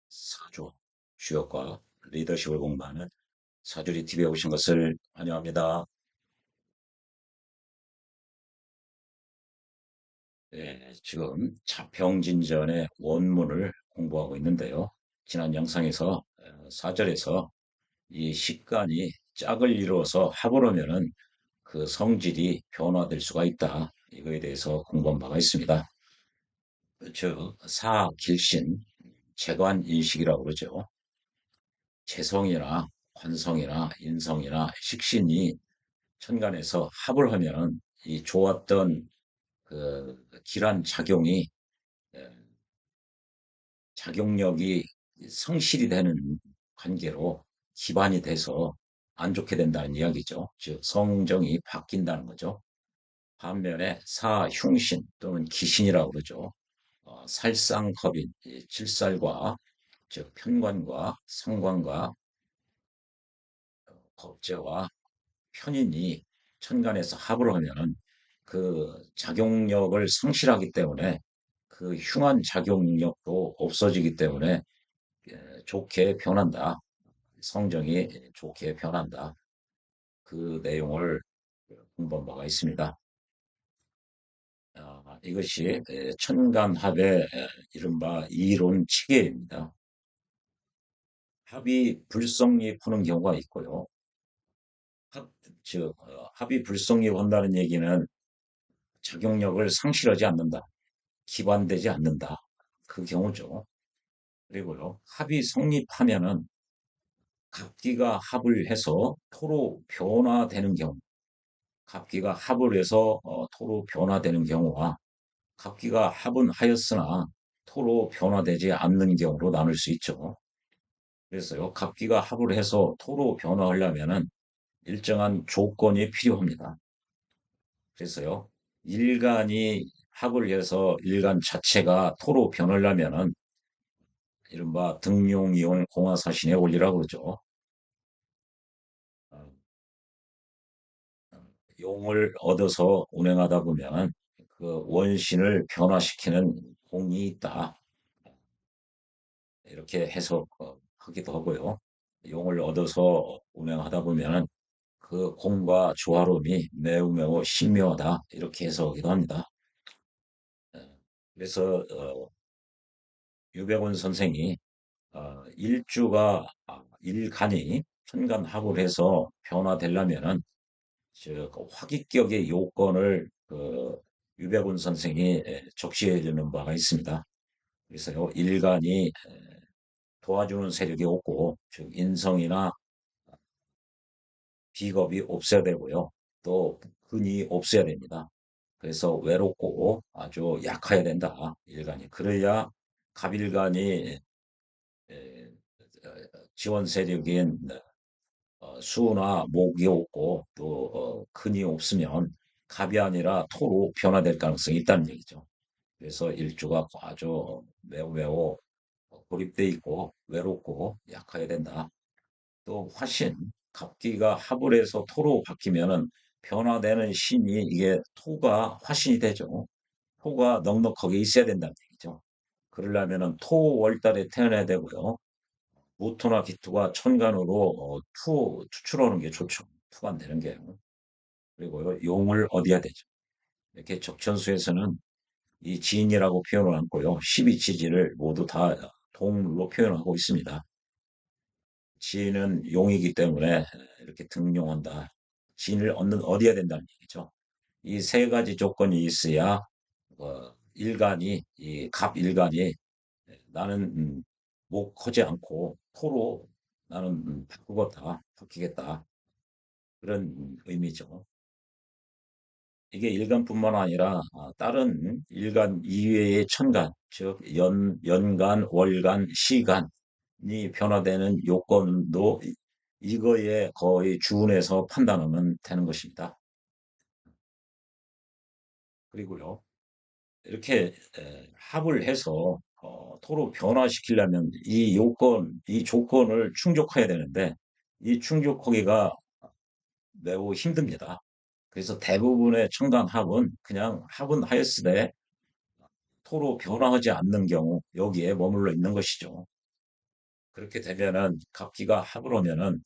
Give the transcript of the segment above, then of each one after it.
사주, 주역과 리더십을 공부하는 사주리 TV에 오신 것을 환영합니다. 네, 지금 자평진전의 원문을 공부하고 있는데요. 지난 영상에서 4절에서 이 식간이 짝을 이루어서 합을 하면은 그 성질이 변화될 수가 있다. 이거에 대해서 공부한 바가 있습니다. 즉, 사길신, 재관인식이라고 그러죠. 재성이나 관성이나 인성이나 식신이 천간에서 합을 하면 이 좋았던 그 기란 작용이 에, 작용력이 성실이 되는 관계로 기반이 돼서 안 좋게 된다는 이야기죠. 즉 성정이 바뀐다는 거죠. 반면에 사흉신 또는 기신이라고 그러죠. 살상컵인 칠살과 즉 편관과 상관과 겁재와 편인이 천간에서 합을 하면은 그 작용력을 상실하기 때문에 그 흉한 작용력도 없어지기 때문에 좋게 변한다. 성정이 좋게 변한다. 그 내용을 공부한 바가 있습니다. 이것이 천간합의 이른바 이론 체계입니다. 합이 불성립하는 경우가 있고요. 합, 즉 합이 불성립한다는 얘기는 작용력을 상실하지 않는다. 기반되지 않는다. 그 경우죠. 그리고요, 합이 성립하면은 갑기가 합을 해서 토로 변화되는 경우, 갑기가 합을 해서 토로 변화되는 경우와 갑기가 합은 하였으나 토로 변화되지 않는 경우로 나눌 수 있죠. 그래서요, 갑기가 합을 해서 토로 변화하려면은 일정한 조건이 필요합니다. 그래서요, 일간이 합을 해서 일간 자체가 토로 변하려면은 이른바 등용이온 공화사신의 원리라고 그러죠. 어, 용을 얻어서 운행하다 보면 그 원신을 변화시키는 공이 있다. 이렇게 해석하기도 하고요. 용을 얻어서 운행하다 보면 그 공과 조화로움이 매우 매우 신묘하다. 이렇게 해석하기도 합니다. 예, 그래서 유백원 선생이 일간이 천간합을 해서 변화되려면은 즉 화기격의 요건을 유백운 선생이 적시해 주는 바가 있습니다. 그래서요, 일간이 도와주는 세력이 없고, 즉 인성이나 비겁이 없어야 되고요. 또 근이 없어야 됩니다. 그래서 외롭고 아주 약해야 된다. 일간이. 그래야 갑일간이 에, 지원 세력인 수나 목이 없고 또 근이 없으면 갑이 아니라 토로 변화될 가능성이 있다는 얘기죠. 그래서 일주가 아주 매우 매우 고립돼 있고 외롭고 약해야 된다. 또 화신, 갑기가 합을 해서 토로 바뀌면은 변화되는 신이 이게 토가 화신이 되죠. 토가 넉넉하게 있어야 된다는 얘기죠. 그러려면은 토월달에 태어나야 되고요. 무토나 기토가 천간으로 투출하는 게 좋죠. 투가 안 되는 게. 그리고 용을 얻어야 되죠. 이렇게 적천수에서는 이 진이라고 표현을 하고요. 12지지를 모두 다 동물로 표현하고 있습니다. 진은 용이기 때문에 이렇게 등용한다. 진을 얻어야 된다는 얘기죠. 이 세 가지 조건이 있어야 일간이 이 갑일간이 나는 목하지 않고 토로 나는 바뀌겠다. 그런 의미죠. 이게 일간뿐만 아니라 다른 일간 이외의 천간, 즉 연간, 월간, 시간이 변화되는 요건도 이거에 거의 준해서 판단하면 되는 것입니다. 그리고요, 이렇게 합을 해서 토로 변화시키려면 이 조건을 충족해야 되는데 이 충족하기가 매우 힘듭니다. 그래서 대부분의 청간합은 그냥 합은 하였으되 토로 변화하지 않는 경우 여기에 머물러 있는 것이죠. 그렇게 되면은 갑기가 합을 하면은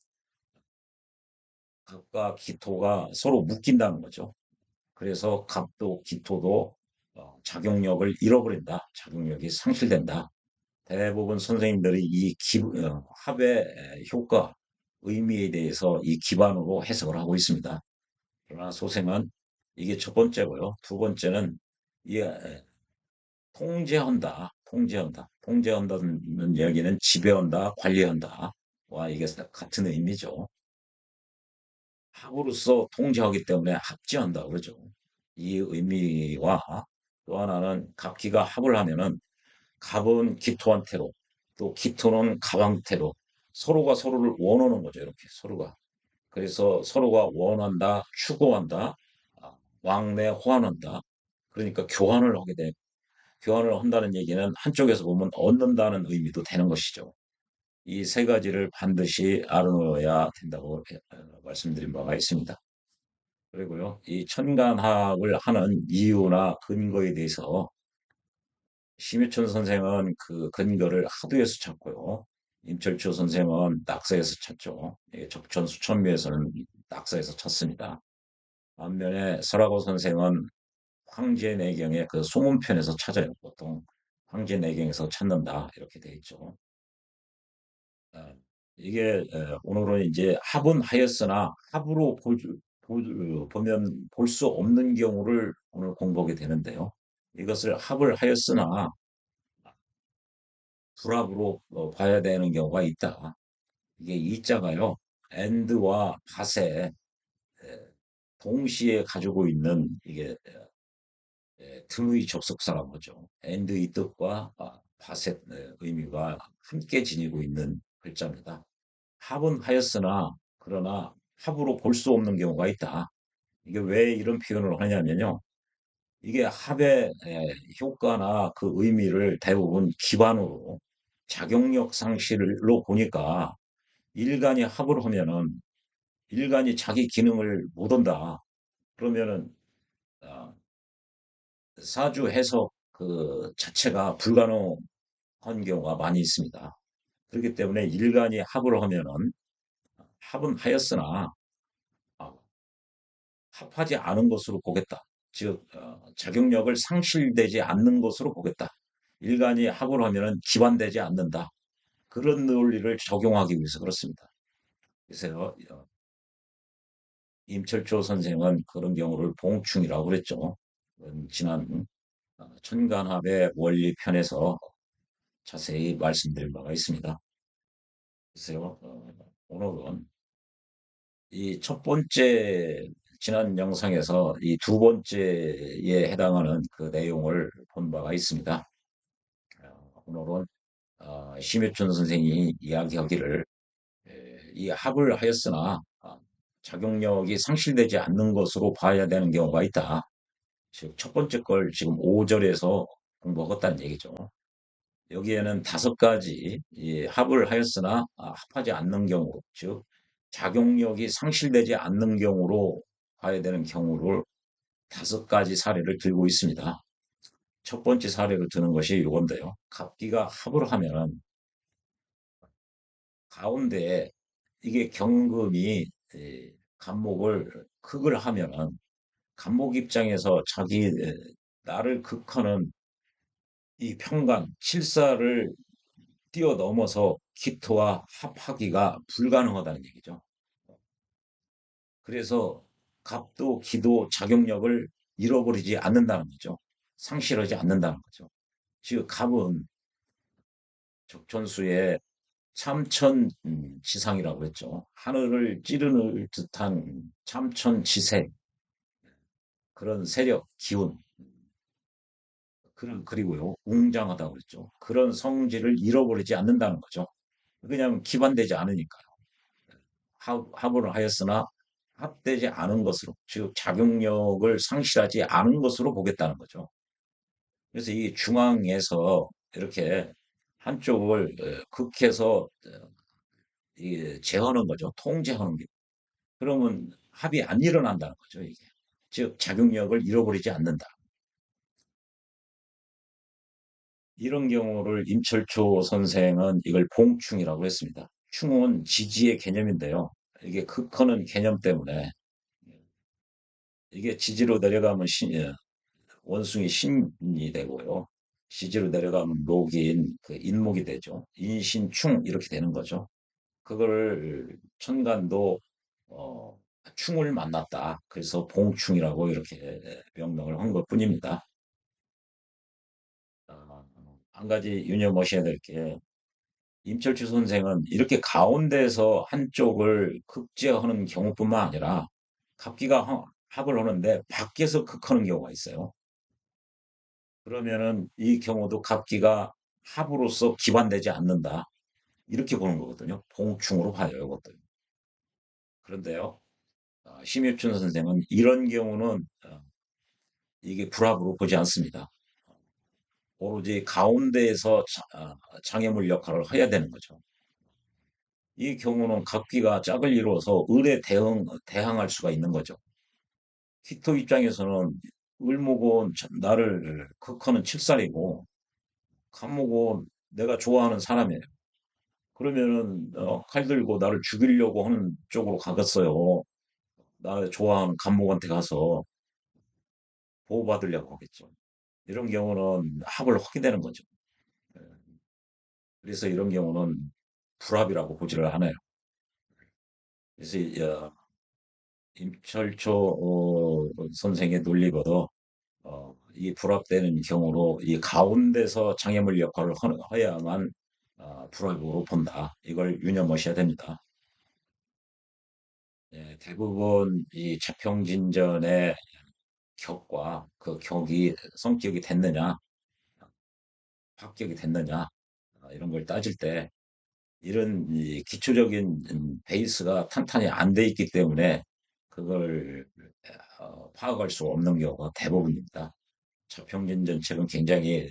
갑과 기토가 서로 묶인다는 거죠. 그래서 갑도 기토도 작용력을 잃어버린다. 작용력이 상실된다. 대부분 선생님들이 합의 효과, 의미에 대해서 이 기반으로 해석을 하고 있습니다. 그러나 소생은 이게 첫 번째고요. 두 번째는 이 통제한다. 통제한다. 통제한다는 이야기는 지배한다, 관리한다. 와, 이게 같은 의미죠. 합으로서 통제하기 때문에 합지한다 그러죠. 이 의미와 또 하나는 갑기가 합을 하면은 갑은 기토한테로 또 기토는 갑한테로 서로가 서로를 원하는 거죠. 이렇게 서로가. 그래서 서로가 원한다, 추구한다, 아, 왕래 호환한다. 그러니까 교환을 하게 돼. 교환을 한다는 얘기는 한쪽에서 보면 얻는다는 의미도 되는 것이죠. 이 세 가지를 반드시 알아놓아야 된다고 말씀드린 바가 있습니다. 그리고요, 이 천간합을 하는 이유나 근거에 대해서 심유천 선생은 그 근거를 하두에서 찾고요. 임철초 선생은 낙서에서 찾죠. 적천 수천미에서는 낙서에서 찾습니다. 반면에 설하고 선생은 황제내경의 그 소문편에서 찾아요. 보통 황제내경에서 찾는다 이렇게 돼 있죠. 아, 이게 오늘은 이제 합은 하였으나 합으로 보면 볼 수 없는 경우를 오늘 공부하게 되는데요. 이것을 합을 하였으나 불합으로 봐야 되는 경우가 있다. 이게 이자가요. and와 밭에 동시에 가지고 있는 이게 등의 접속사라고 하죠. and의 뜻과 밭의 의미가 함께 지니고 있는 글자입니다. 합은 하였으나 그러나 합으로 볼 수 없는 경우가 있다. 이게 왜 이런 표현을 하냐면요. 이게 합의 효과나 그 의미를 대부분 기반으로 작용력 상실로 보니까 일간이 합을 하면은 일간이 자기 기능을 못 한다. 그러면은 아, 사주 해석 그 자체가 불가능한 경우가 많이 있습니다. 그렇기 때문에 일간이 합을 하면은 합은 하였으나 아, 합하지 않은 것으로 보겠다. 즉 작용력을 상실되지 않는 것으로 보겠다. 일간이 합을 하면은 기반되지 않는다. 그런 논리를 적용하기 위해서 그렇습니다. 그래서 임철조 선생은 그런 경우를 봉충이라고 그랬죠. 지난 천간합의 원리편에서 자세히 말씀드린 바가 있습니다. 글쎄요, 오늘은 이 첫 번째, 지난 영상에서 이 두 번째에 해당하는 그 내용을 본 바가 있습니다. 오늘은 심해춘 선생이 이야기하기를 이 합을 하였으나 작용력이 상실되지 않는 것으로 봐야 되는 경우가 있다. 즉, 첫 번째 걸 지금 5절에서 공부하겠다는 얘기죠. 여기에는 다섯 가지 합을 하였으나 합하지 않는 경우, 즉 작용력이 상실되지 않는 경우로 봐야 되는 경우를 다섯 가지 사례를 들고 있습니다. 첫 번째 사례를 드는 것이 이건데요. 갑기가 합을 하면 가운데에 이게 경금이 간목을 극을 하면은 간목 입장에서 자기 나를 극하는 이 평간, 칠사를 뛰어넘어서 기토와 합하기가 불가능하다는 얘기죠. 그래서 갑도 기도 작용력을 잃어버리지 않는다는 거죠. 상실하지 않는다는 거죠. 즉 갑은 적천수의 참천 지상이라고 했죠. 하늘을 찌르는 듯한 참천 지색 그런 세력, 기운 그리고요 웅장하다고 그랬죠. 그런 성질을 잃어버리지 않는다는 거죠. 그냥 기반되지 않으니까요. 합을 하였으나 합되지 않은 것으로, 즉 작용력을 상실하지 않은 것으로 보겠다는 거죠. 그래서 이 중앙에서 이렇게 한쪽을 극해서 제어하는 거죠. 통제하는 게. 그러면 합이 안 일어난다는 거죠. 이게. 즉 작용력을 잃어버리지 않는다. 이런 경우를 임철초 선생은 이걸 봉충이라고 했습니다. 충은 지지의 개념인데요. 이게 극하는 개념 때문에 이게 지지로 내려가면 원숭이 신이 되고요. 지지로 내려가면 목인 그 인목이 되죠. 인신충 이렇게 되는 거죠. 그거를 천간도 어, 충을 만났다. 그래서 봉충이라고 이렇게 명명을 한 것뿐입니다. 아, 한 가지 유념하셔야 될 게 임철주 선생은 이렇게 가운데서 한쪽을 극제하는 경우뿐만 아니라 갑기가 합을 하는데 밖에서 극하는 경우가 있어요. 그러면은 이 경우도 갑기가 합으로서 기반되지 않는다. 이렇게 보는 거거든요. 봉충으로 봐요, 이것도. 그런데요, 심유춘 선생은 이런 경우는 이게 불합으로 보지 않습니다. 오로지 가운데에서 장애물 역할을 해야 되는 거죠. 이 경우는 각기가 짝을 이루어서 을에 대항할 수가 있는 거죠. 키토 입장에서는 을목은 나를 극하는 칠살이고 간목은 내가 좋아하는 사람이에요. 그러면은 칼 들고 나를 죽이려고 하는 쪽으로 가겠어요. 나 좋아하는 간목한테 가서 보호받으려고 하겠죠. 이런 경우는 합을 하게 되는 거죠. 예. 그래서 이런 경우는 불합이라고 보지를 않아요. 그래서 임철초 선생의 논리거도 이 불합되는 경우로 이 가운데서 장애물 역할을 해야만 불합으로 본다. 이걸 유념하셔야 됩니다. 예, 대부분 이 자평진전의 격과 그 격이 성격이 됐느냐, 합격이 됐느냐, 이런 걸 따질 때 이런 이 기초적인 베이스가 탄탄히 안 돼 있기 때문에 그걸 파악할 수 없는 경우가 대부분입니다. 자평진전 책은 굉장히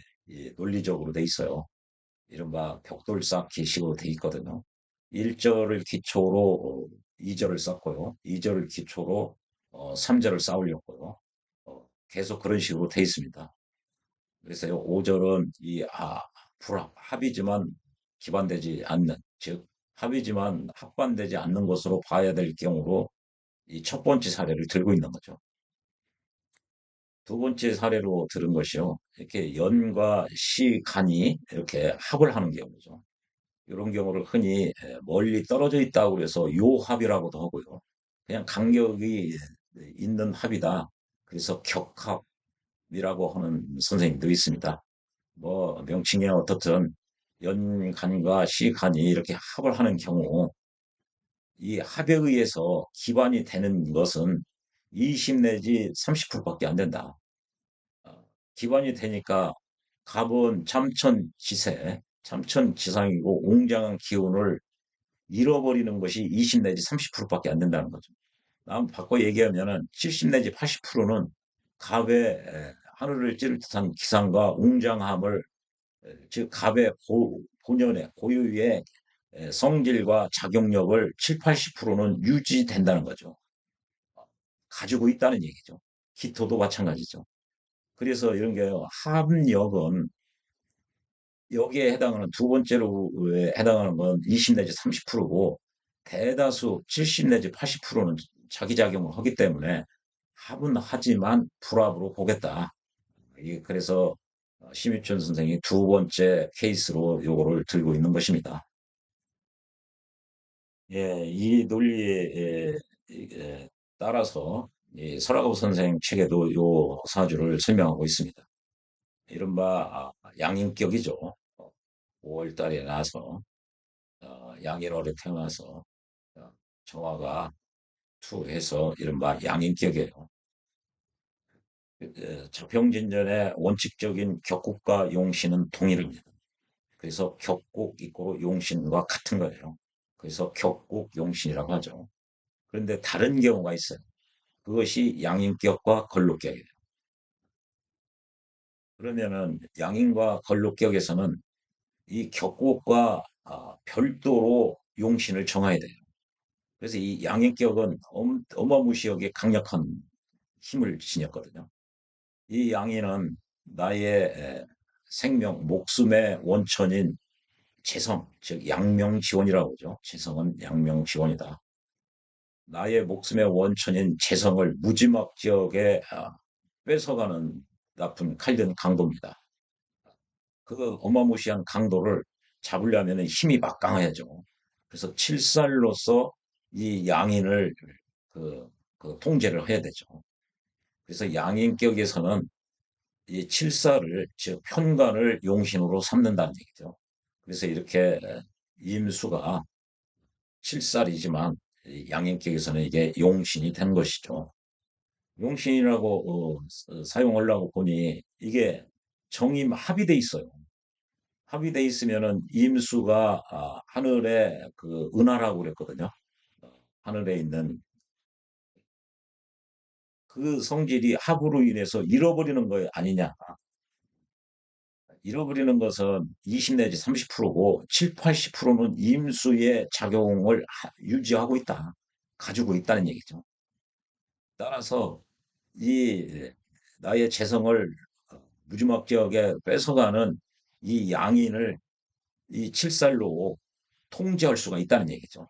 논리적으로 돼 있어요. 이른바 벽돌 쌓기 식으로 돼 있거든요. 1절을 기초로 2절을 쌓고요. 2절을 기초로 3절을 쌓으려고요. 계속 그런 식으로 돼 있습니다. 그래서 5절은 불합, 합이지만 기반되지 않는, 즉 합이지만 합반되지 않는 것으로 봐야 될 경우로 이 첫 번째 사례를 들고 있는 거죠. 두 번째 사례로 들은 것이요. 이렇게 연과 시, 간이 이렇게 합을 하는 경우죠. 이런 경우를 흔히 멀리 떨어져 있다고 해서 요합이라고도 하고요. 그냥 간격이 있는 합이다. 그래서 격합이라고 하는 선생님도 있습니다. 뭐 명칭이 어떻든 연간과 시간이 이렇게 합을 하는 경우 이 합에 의해서 기반이 되는 것은 20 내지 30%밖에 안 된다. 기반이 되니까 갑은 참천지세, 참천지상이고 웅장한 기운을 잃어버리는 것이 20 내지 30%밖에 안 된다는 거죠. 바꿔 얘기하면은 70 내지 80%는 갑의 하늘을 찌를 듯한 기상과 웅장함을 즉 갑의 본연의 고유의 성질과 작용력을 7, 80%는 유지된다는 거죠. 가지고 있다는 얘기죠. 기토도 마찬가지죠. 그래서 이런 게 합력은 여기에 해당하는 두 번째로 해당하는 건 20 내지 30%고 대다수 70 내지 80%는 자기작용을 하기 때문에 합은 하지만 불합으로 보겠다. 그래서 심유천 선생이 두 번째 케이스로 요거를 들고 있는 것입니다. 예, 이 논리에 따라서 이 설학업 선생 책에도 요 사주를 설명하고 있습니다. 이른바 양인격이죠. 5월 달에 나서 양일월에 태어나서 어, 정화가 투해서 이른바 양인격이에요. 자평진전의 원칙적인 격국과 용신은 동일합니다. 그래서 격국 이꼬 용신과 같은 거예요. 그래서 격국 용신이라고 하죠. 그런데 다른 경우가 있어요. 그것이 양인격과 걸록격이에요. 그러면은 양인과 걸록격에서는 이 격국과 별도로 용신을 정해야 돼요. 그래서 이 양인격은 어마무시하게 강력한 힘을 지녔거든요. 이 양인은 나의 생명, 목숨의 원천인 재성, 즉 양명지원이라고 하죠. 재성은 양명지원이다. 나의 목숨의 원천인 재성을 무지막지하게 뺏어가는 나쁜 칼든 강도입니다. 그 어마무시한 강도를 잡으려면 힘이 막강해야죠. 그래서 칠살로서 이 양인을 그, 그 통제를 해야 되죠. 그래서 양인격에서는 이 칠살을, 즉 편관을 용신으로 삼는다는 얘기죠. 그래서 이렇게 임수가 칠살이지만 양인격에서는 이게 용신이 된 것이죠. 용신이라고 사용하려고 보니 이게 정임 합의돼 있어요. 합의돼 있으면은 임수가 하늘의 그 은하라고 그랬거든요. 하늘에 있는 그 성질이 합으로 인해서 잃어버리는 거 아니냐. 잃어버리는 것은 20 내지 30%고 7, 80%는 임수의 작용을 유지하고 있다. 가지고 있다는 얘기죠. 따라서 이 나의 재성을 무지막지하게 뺏어가는 이 양인을 이 칠살로 통제할 수가 있다는 얘기죠.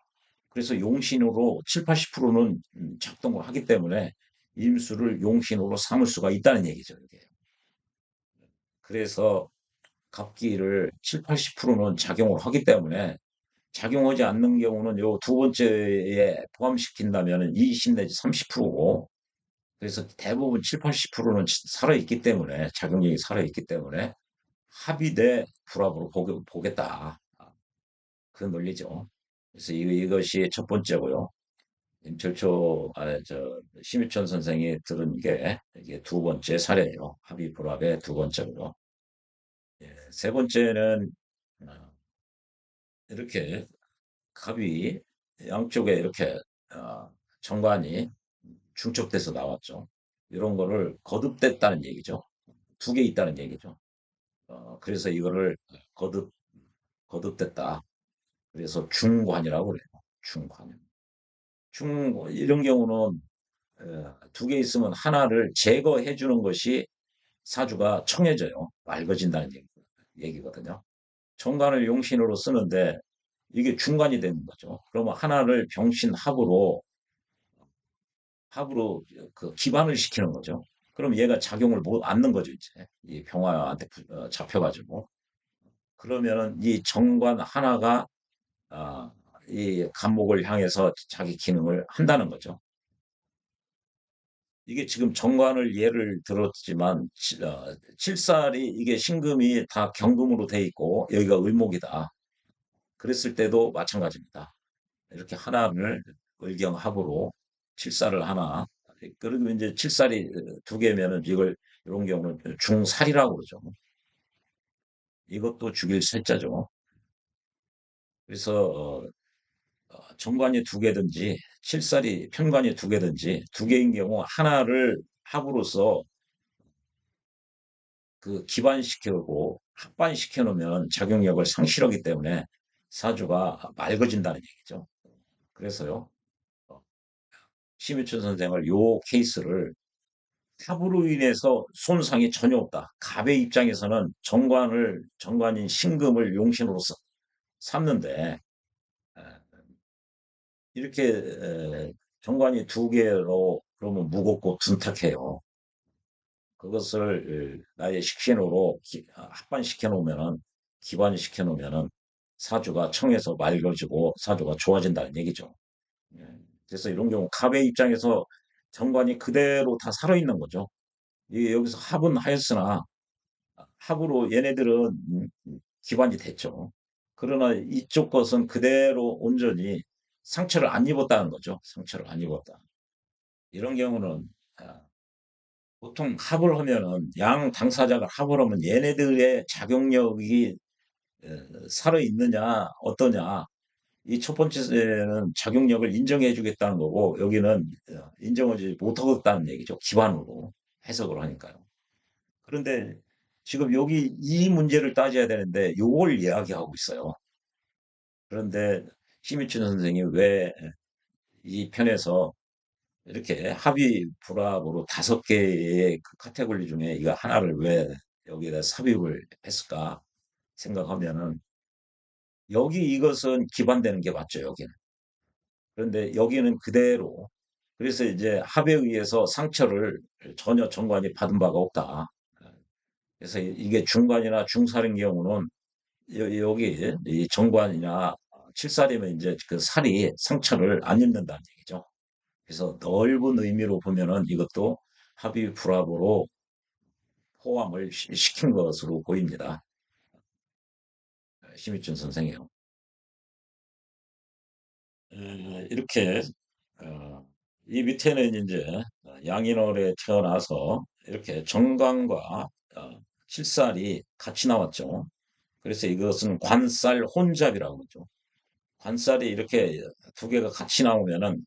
그래서 용신으로 7, 80%는 작동을 하기 때문에 임수를 용신으로 삼을 수가 있다는 얘기죠. 이게. 그래서 갑기를 7, 80%는 작용을 하기 때문에 작용하지 않는 경우는 요 두 번째에 포함시킨다면 20 내지 30%고 그래서 대부분 7, 80%는 살아있기 때문에 작용력이 살아있기 때문에 합의대 불합으로 보겠다. 그 논리죠. 그래서 이것이 첫 번째고요. 임철초, 심유천 선생이 들은 게 이게 두 번째 사례예요. 합의 불합의 두 번째고요. 예, 세 번째는 어, 이렇게 합의 양쪽에 이렇게 정관이 중첩돼서 나왔죠. 이런 거를 거듭됐다는 얘기죠. 두 개 있다는 얘기죠. 그래서 이거를 거듭 거듭됐다. 그래서 중관이라고 그래요. 중관. 이런 경우는 두 개 있으면 하나를 제거해 주는 것이 사주가 청해져요. 맑아진다는 얘기거든요. 정관을 용신으로 쓰는데 이게 중관이 되는 거죠. 그러면 하나를 병신합으로 합으로 그 기반을 시키는 거죠. 그럼 얘가 작용을 못 않는 거죠, 이제. 이 병화한테 잡혀가지고. 그러면은 이 정관 하나가 아, 이 간목을 향해서 자기 기능을 한다는 거죠. 이게 지금 정관을 예를 들었지만 칠살이 이게 신금이 다 경금으로 돼 있고 여기가 을목이다. 그랬을 때도 마찬가지입니다. 이렇게 하나를 을경합으로 칠살을 하나 그리고 이제 칠살이 두 개면은 이걸 이런 경우는 중살이라고 그러죠. 이것도 죽일 살자죠. 그래서 정관이 두 개든지 칠살이 편관이 두 개든지 두 개인 경우 하나를 합으로써 그 기반시켜고 합반시켜 놓으면 작용력을 상실하기 때문에 사주가 맑아진다는 얘기죠. 그래서요, 어, 심유천 선생을 요 케이스를 합으로 인해서 손상이 전혀 없다. 갑의 입장에서는 정관인 신금을 용신으로 삼는데 이렇게 정관이 두 개로 그러면 무겁고 둔탁해요. 그것을 나의 식신호로 합반시켜 놓으면은 기반시켜 놓으면은 사주가 청에서 맑아지고 사주가 좋아진다는 얘기죠. 예. 그래서 이런 경우 갑의 입장에서 정관이 그대로 다 살아있는 거죠. 이게 여기서 합은 하였으나 합으로 얘네들은 기반이 됐죠. 그러나 이쪽 것은 그대로 온전히 상처를 안 입었다는 거죠. 상처를 안 입었다. 이런 경우는 아, 보통 합을 하면은 양 당사자가 합을 하면 얘네들의 작용력이 살아 있느냐 어떠냐 이 첫 번째는 작용력을 인정해 주겠다는 거고 여기는 인정하지 못하겠다는 얘기죠. 기반으로 해석을 하니까요. 그런데 지금 여기 이 문제를 따져야 되는데 요걸 이야기하고 있어요. 그런데 심희춘 선생이 왜 이 편에서 이렇게 합의 불합으로 다섯 개의 그 카테고리 중에 이거 하나를 왜 여기에다 삽입을 했을까 생각하면은 여기 이것은 기반되는 게 맞죠, 여기는. 그런데 여기는 그대로 그래서 이제 합에 의해서 상처를 전혀 정관이 받은 바가 없다. 그래서 이게 중관이나 중살인 경우는 여기 이 정관이나 칠살이면 이제 그 살이 상처를 안 입는다는 얘기죠. 그래서 넓은 의미로 보면은 이것도 합의 불합으로 포함을 시킨 것으로 보입니다. 심희준 선생이요. 이렇게 어, 이 밑에는 이제 양인월에 태어나서 이렇게 정관과 실살이 같이 나왔죠. 그래서 이것은 관살 혼잡이라고 그러죠. 관살이 이렇게 두 개가 같이 나오면은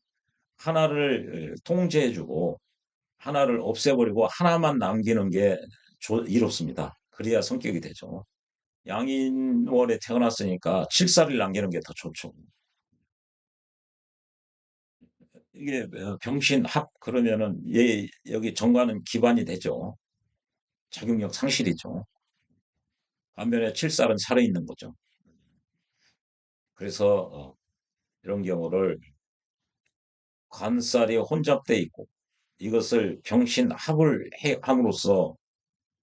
하나를 통제해주고 하나를 없애버리고 하나만 남기는 게 이롭습니다. 그래야 성격이 되죠. 양인월에 태어났으니까 칠살을 남기는 게 더 좋죠. 이게 병신합 그러면은 얘 여기 정관은 기반이 되죠. 작용력 상실이죠. 반면에 칠살은 살아있는 거죠. 그래서 이런 경우를 관살이 혼잡돼 있고 이것을 병신합을 함으로써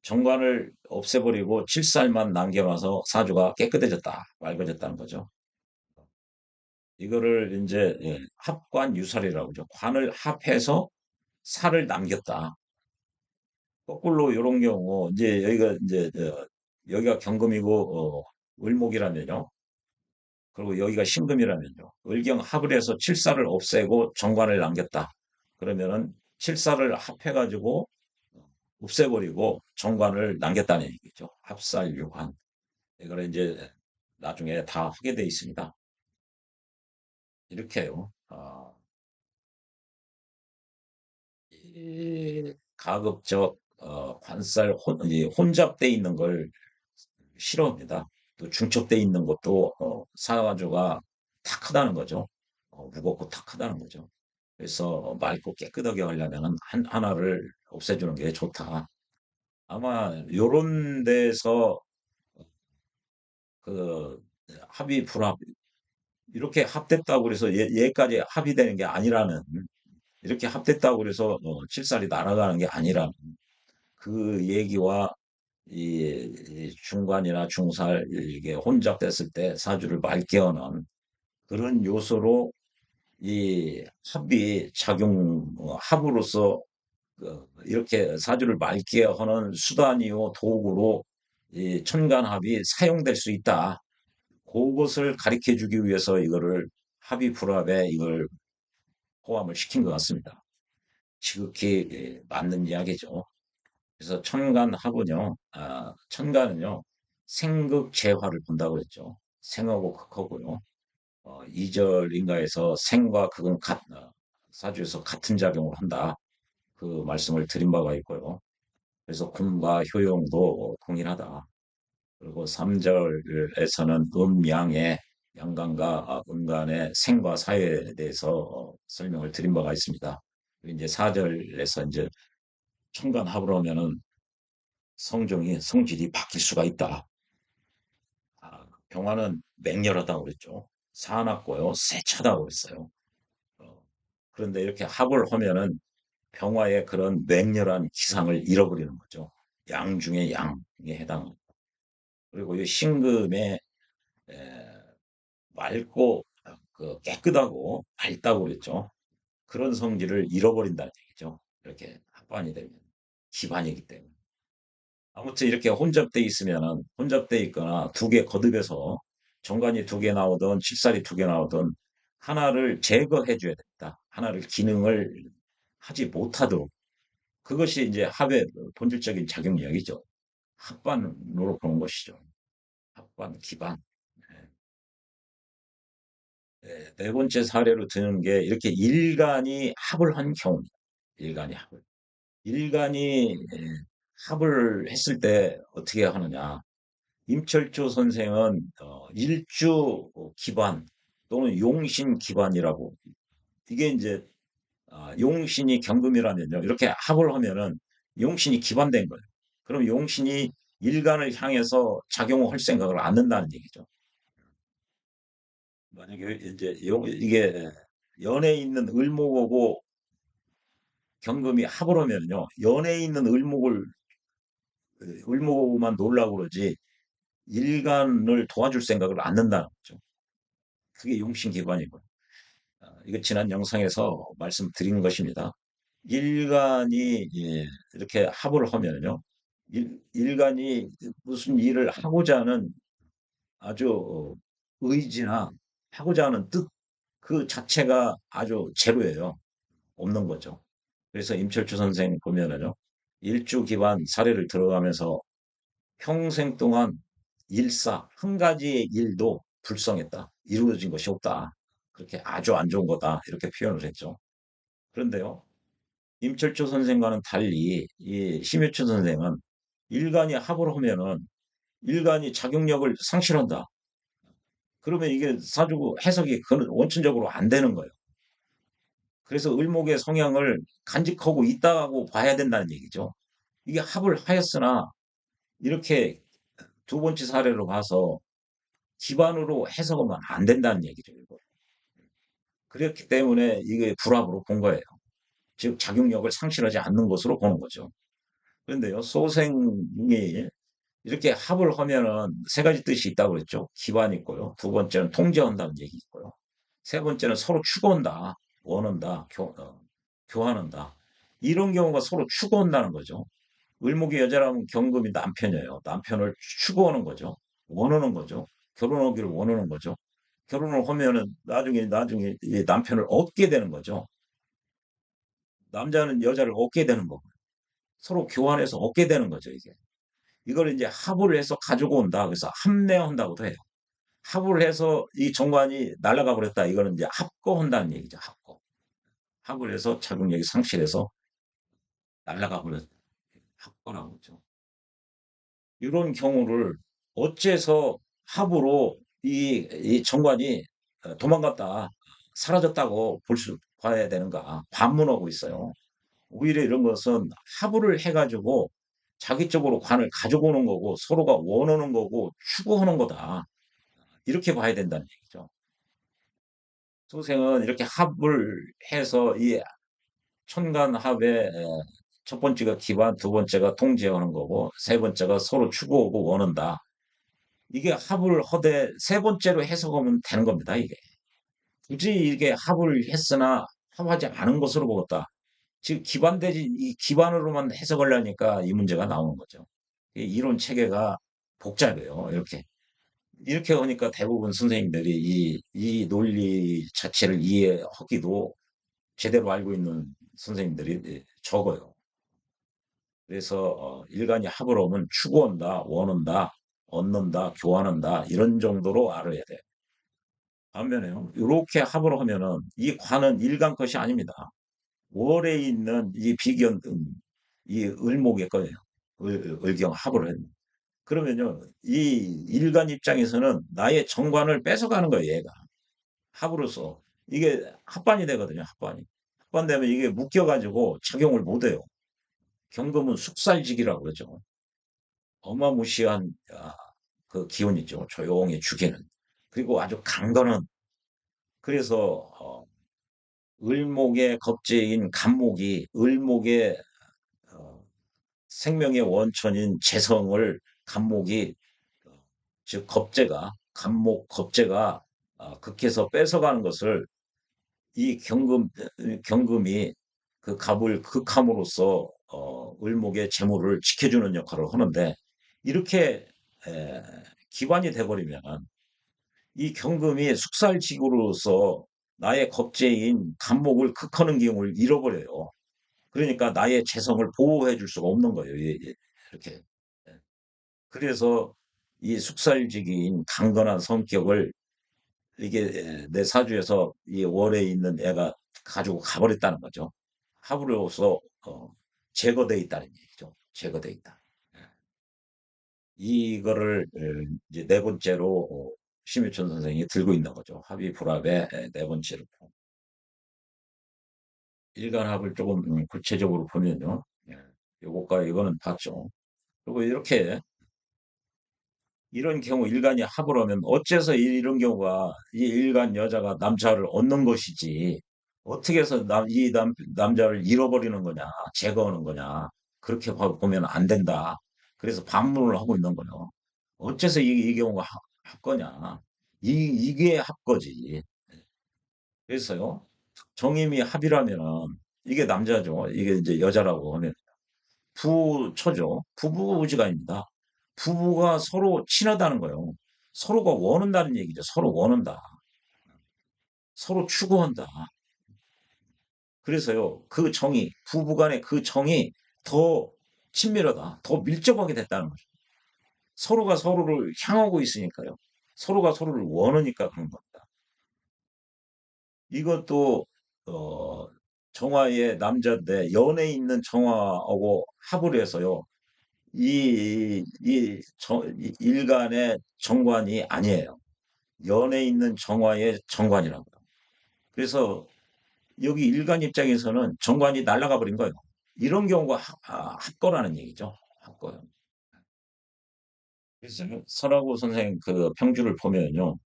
정관을 없애버리고 칠살만 남겨놔서 사주가 깨끗해졌다, 맑아졌다는 거죠. 이거를 이제 합관유살이라고 그러죠. 관을 합해서 살을 남겼다. 거꾸로 이런 경우 이제 여기가 이제 여기가 경금이고 을목이라면요. 그리고 여기가 신금이라면요. 을경합을 해서 칠살을 없애고 정관을 남겼다. 그러면은 칠살을 합해가지고 없애버리고 정관을 남겼다는 얘기죠. 합살유관. 이거를 이제 나중에 다 하게 돼 있습니다. 이렇게요. 이 가급적 관살 이 혼잡돼 있는 걸 싫어합니다. 또 중첩돼 있는 것도 사가지고가 탁하다는 거죠. 무겁고 탁하다는 거죠. 그래서 맑고 깨끗하게 하려면 하나를 없애주는 게 좋다. 아마 요런 데서 그 합의 불합 이렇게 합됐다고 그래서 얘까지 합의되는 게 아니라는 이렇게 합됐다고 그래서 칠살이 날아가는 게 아니라는 그 얘기와 이 중관이나 중살 이게 혼잡됐을 때 사주를 맑게 하는 그런 요소로 이 합이 작용 합으로서 이렇게 사주를 맑게 하는 수단이요 도구로 이 천간합이 사용될 수 있다. 그것을 가르쳐 주기 위해서 이거를 합의 불합에 이걸 포함을 시킨 것 같습니다. 지극히 맞는 이야기죠. 그래서 천간합은요, 천간은요, 생극재화를 본다고 그랬죠. 생하고 극하고요. 이절인가에서 생과 극은 사주에서 같은 작용을 한다. 그 말씀을 드린 바가 있고요. 그래서 kum과 효용도 동일하다. 그리고 3절에서는 음양의 양간과 음간의 생과 사회에 대해서 설명을 드린 바가 있습니다. 이제 4절에서 이제 천간합으로 하면은 성질이 바뀔 수가 있다. 병화는 맹렬하다고 그랬죠. 사납고요, 세차다고 그랬어요. 어, 그런데 이렇게 합을 하면은 병화의 그런 맹렬한 기상을 잃어버리는 거죠. 양 중에 양에 해당합니다. 그리고 이 신금에 에, 맑고 깨끗하고 밝다고 그랬죠. 그런 성질을 잃어버린다는 얘기죠. 이렇게 합반이 되면 기반이기 때문에. 아무튼 이렇게 혼잡돼 있으면은 혼잡돼 있거나 두 개 거듭해서 정관이 두 개 나오든 칠살이 두 개 나오든 하나를 제거해 줘야 됩니다. 하나를 기능을 하지 못하도록. 그것이 이제 합의 본질적인 작용력이죠. 합반으로 보는 것이죠. 합반, 기반. 네 번째 사례로 드는 게 이렇게 일간이 합을 한 경우입니다. 일간이 합을. 일간이 합을 했을 때 어떻게 하느냐. 임철조 선생은 일주 기반 또는 용신 기반이라고 이게 이제 용신이 경금이라면요. 이렇게 합을 하면은 용신이 기반된 거예요. 그럼 용신이 일간을 향해서 작용을 할 생각을 않는다는 얘기죠. 만약에 이제 이게 연에 있는 을목하고 경금이 합을 하면요. 연에 있는 을목만 놀라고 그러지 일간을 도와줄 생각을 않는다는 거죠. 그게 용신기관이고요. 이거 지난 영상에서 말씀드린 것입니다. 일간이 이렇게 합을 하면요. 일간이 무슨 일을 하고자 하는 아주 의지나 하고자 하는 뜻 그 자체가 아주 제로예요. 없는 거죠. 그래서 임철주 선생 보면은요. 일주 기반 사례를 들어가면서 평생 동안 일사 한 가지의 일도 불성했다. 이루어진 것이 없다. 그렇게 아주 안 좋은 거다. 이렇게 표현을 했죠. 그런데요. 임철주 선생과는 달리 이 심효춘 선생은 일간이 합을 하면은 일간이 작용력을 상실한다. 그러면 이게 사주고 해석이 원천적으로 안 되는 거예요. 그래서 을목의 성향을 간직하고 있다고 봐야 된다는 얘기죠. 이게 합을 하였으나 이렇게 두 번째 사례로 봐서 기반으로 해석하면 안 된다는 얘기죠. 이거. 그렇기 때문에 이게 불합으로 본 거예요. 즉 작용력을 상실하지 않는 것으로 보는 거죠. 그런데요, 소생이 이렇게 합을 하면은 세 가지 뜻이 있다고 그랬죠. 기반이 있고요. 두 번째는 통제한다는 얘기 있고요. 세 번째는 서로 추구한다, 원한다, 교환한다. 이런 경우가 서로 추구한다는 거죠. 을목이 여자라면 경금이 남편이에요. 남편을 추구하는 거죠. 원하는 거죠. 결혼하기를 원하는 거죠. 결혼을 하면은 나중에 이 남편을 얻게 되는 거죠. 남자는 여자를 얻게 되는 거고 서로 교환해서 얻게 되는 거죠, 이게. 이걸 이제 합을 해서 가지고 온다. 그래서 합내한다고도 해요. 합을 해서 이 정관이 날아가 버렸다. 이거는 이제 합거한다는 얘기죠. 합거. 합을 해서 작용력이 상실해서 날아가 버렸다. 합거라고 하죠. 이런 경우를 어째서 합으로 이 정관이 도망갔다, 사라졌다고 봐야 되는가 반문하고 있어요. 오히려 이런 것은 합의를 해가지고 자기 쪽으로 관을 가져오는 거고 서로가 원하는 거고 추구하는 거다. 이렇게 봐야 된다는 얘기죠. 소생은 이렇게 합을 해서 이 천간합의 첫 번째가 기반, 두 번째가 통제하는 거고 세 번째가 서로 추구하고 원한다. 이게 합을 허되 세 번째로 해석하면 되는 겁니다. 이게 굳이 이게 합을 했으나 합하지 않은 것으로 보았다. 즉 기반되지 이 기반으로만 해석을 하니까 이 문제가 나오는 거죠. 이 이론 체계가 복잡해요. 이렇게 하니까 대부분 선생님들이 이 논리 자체를 이해하기도 제대로 알고 있는 선생님들이 적어요. 그래서 일간이 합을 하면 추구한다, 원한다, 얻는다, 교환한다 이런 정도로 알아야 돼요. 반면에요. 이렇게 합을 하면은 이 관은 일간 것이 아닙니다. 월에 있는 이 비견, 이 을목의 거예요. 을경 합을 했 그러면요, 이 일간 입장에서는 나의 정관을 뺏어가는 거예요, 얘가. 합으로서. 이게 합반이 되거든요, 합반이. 합반되면 이게 묶여가지고 작용을 못해요. 경금은 숙살직이라고 그러죠. 어마무시한 그 기운이죠. 조용히 죽이는. 그리고 아주 강건한. 그래서 을목의 겁재인 간목이 을목의 어, 생명의 원천인 재성을 간목이 즉 겁재가 간목 겁재가 극해서 뺏어가는 것을 이 경금이 그 갑을 극함으로써 을목의 재물을 지켜주는 역할을 하는데 이렇게 에, 기관이 돼버리면 이 경금이 숙살지구로서 나의 겁재인 간목을 극하는 기용을 잃어버려요. 그러니까 나의 재성을 보호해 줄 수가 없는 거예요. 이렇게. 예. 그래서 이 숙살지기인 강건한 성격을 이게 내 사주에서 이 월에 있는 애가 가지고 가버렸다는 거죠. 합으로서 제거돼 있다는 얘기죠. 제거돼 있다. 예. 이거를 이제 네 번째로 심유천 선생이 들고 있는 거죠. 합의 불합의 네 번째로. 일간합을 조금 구체적으로 보면요. 예. 요것과 이거는 봤죠. 그리고 이렇게 이런 경우 일간이 합을 하면 어째서 이런 경우가 이 일간 여자가 남자를 얻는 것이지 어떻게 해서 남자를 잃어버리는 거냐 제거하는 거냐 그렇게 보면 안 된다. 그래서 반문을 하고 있는 거예요. 어째서 이 경우가 합거냐 이게 합거지. 그래서요 정임이 합이라면은 이게 남자죠. 이게 이제 여자라고 하면 부처죠. 부부지간입니다. 부부가 서로 친하다는 거예요. 서로가 원한다는 얘기죠. 서로 원한다. 서로 추구한다. 그래서요, 그 정이, 부부 간의 그 정이 더 친밀하다. 더 밀접하게 됐다는 거죠. 서로가 서로를 향하고 있으니까요. 서로가 서로를 원하니까 그런 겁니다. 이것도, 어, 정화의 남자인데, 연에 있는 정화하고 합을 해서요, 이 일간의 정관이 아니에요. 연에 있는 정화의 정관이라고요. 그래서 여기 일간 입장에서는 정관이 날아가 버린 거예요. 이런 경우가 합거라는 얘기죠. 합거요. 그래서 설하고 선생 그 평주를 보면요.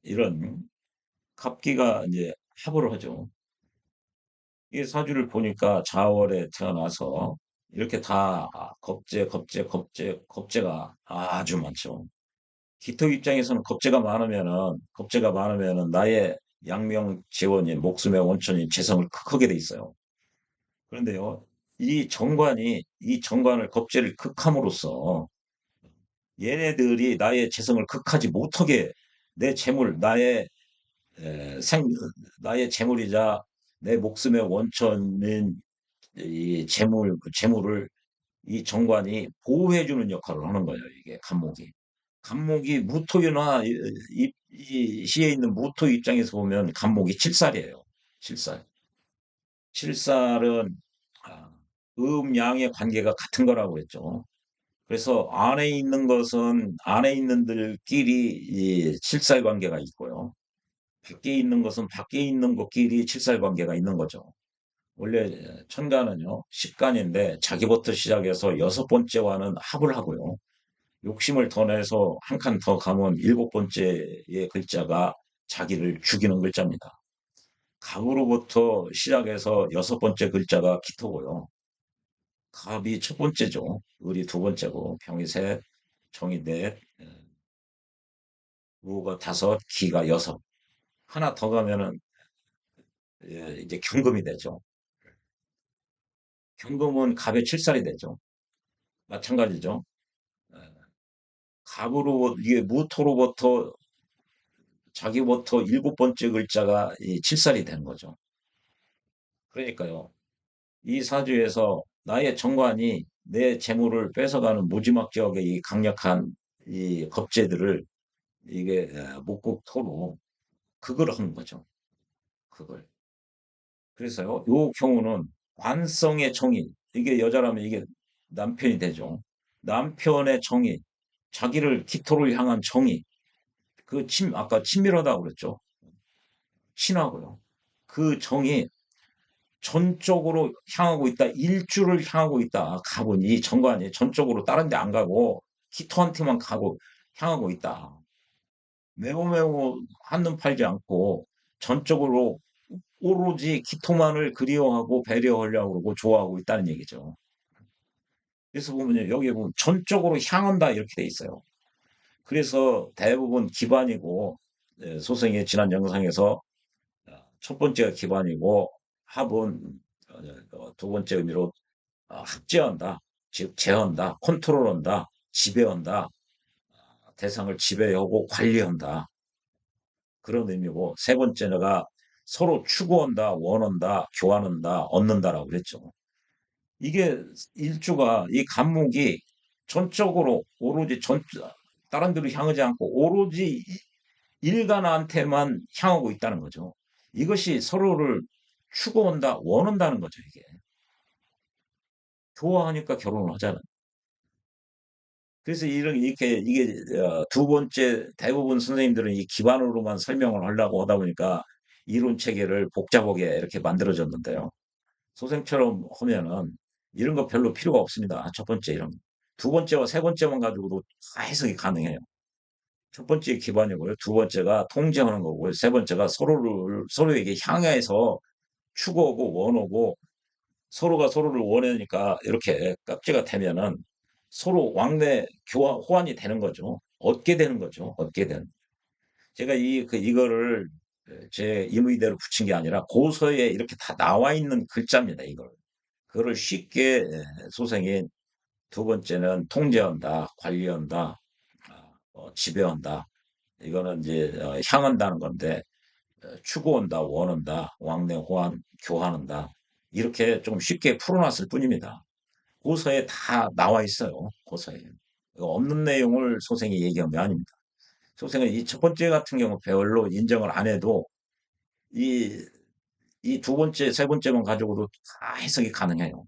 이런 갑기가 이제 합을 하죠. 이 사주를 보니까 자월에 태어나서 이렇게 다 겁재가 아주 많죠. 기토 입장에서는 겁재가 많으면은 나의 양명 재원인 목숨의 원천인 재성을 극하게 돼 있어요. 그런데요, 이 정관을 겁재를 극함으로써 얘네들이 나의 재성을 극하지 못하게 내 재물, 에, 생, 나의 재물이자 내 목숨의 원천인 이 재물을 이 정관이 보호해주는 역할을 하는 거예요. 이게 간목이. 간목이 무토유나 이 시에 있는 무토 입장에서 보면 간목이 칠살이에요. 칠살. 칠살은 아, 음양의 관계가 같은 거라고 했죠. 그래서 안에 있는들끼리 이 칠살 관계가 있고요. 밖에 있는 것은 밖에 있는 것끼리 칠살 관계가 있는 거죠. 원래 천간은요, 십간인데 자기부터 시작해서 여섯 번째와는 합을 하고요. 욕심을 더 내서 한 칸 더 가면 일곱 번째의 글자가 자기를 죽이는 글자입니다. 갑으로부터 시작해서 여섯 번째 글자가 기토고요. 갑이 첫 번째죠. 을이 두 번째고, 병이 셋, 정이 넷, 무가 다섯, 기가 여섯. 하나 더 가면은 이제 경금이 되죠. 경금은 갑의 칠살이 되죠. 마찬가지죠. 예, 갑으로 이게 무토로부터 자기부터 일곱 번째 글자가 이 칠살이 되는 거죠. 그러니까요. 이 사주에서 나의 정관이 내 재물을 뺏어가는 무지막지하게 이 강력한 이 겁재들을 이게 목국토로 그걸 하는 거죠. 그걸. 그래서요. 요 경우는 관성의 정의. 이게 여자라면 이게 남편이 되죠. 남편의 정의. 자기를 기토를 향한 정의. 아까 친밀하다고 그랬죠. 친하고요. 그 정이 전적으로 향하고 있다. 일주를 향하고 있다. 갑은 이 정관이 전적으로 다른 데 안 가고 키토한테만 가고 향하고 있다. 매우 한눈 팔지 않고 전적으로 오로지 키토만을 그리워하고 배려하려고 그러고 좋아하고 있다는 얘기죠. 그래서 보면 여기 보면 전적으로 향한다 이렇게 돼 있어요. 그래서 대부분 기반이고 소생의 지난 영상에서 첫 번째가 기반이고 합은 두 번째 의미로 합제한다, 즉 제한다, 컨트롤한다, 지배한다, 대상을 지배하고 관리한다 그런 의미고 세 번째가 서로 추구한다, 원한다, 교환한다, 얻는다라고 그랬죠. 이게 일주가 이 간목이 전적으로 오로지 다른 데로 향하지 않고 오로지 일간한테만 향하고 있다는 거죠. 이것이 서로를 추구한다, 원한다는 거죠, 이게. 좋아하니까 결혼을 하잖아요. 그래서 이게 두 번째 대부분 선생님들은 이 기반으로만 설명을 하려고 하다 보니까 이론 체계를 복잡하게 이렇게 만들어졌는데요. 소생처럼 하면은 이런 거 별로 필요가 없습니다. 첫 번째 이런 거. 두 번째와 세 번째만 가지고도 다 해석이 가능해요. 첫 번째 기반이고요. 두 번째가 통제하는 거고요. 세 번째가 서로에게 향해서 추구하고 원하고 서로가 서로를 원하니까 이렇게 깍지가 되면은 서로 왕래 교환, 호환이 되는 거죠. 얻게 되는 거죠. 얻게 되는. 제가 이거를 제 임의대로 붙인 게 아니라 고서에 이렇게 다 나와 있는 글자입니다. 이걸. 그거를 쉽게 소생이 두 번째는 통제한다, 관리한다, 지배한다. 이거는 이제 향한다는 건데 추구한다, 원한다, 왕래 호환, 교환한다. 이렇게 좀 쉽게 풀어놨을 뿐입니다. 고서에 다 나와 있어요. 고서에. 이거 없는 내용을 소생이 얘기한 게 아닙니다. 소생은 이 첫 번째 같은 경우 별로 인정을 안 해도 이, 이 두 번째, 세 번째만 가지고도 다 해석이 가능해요.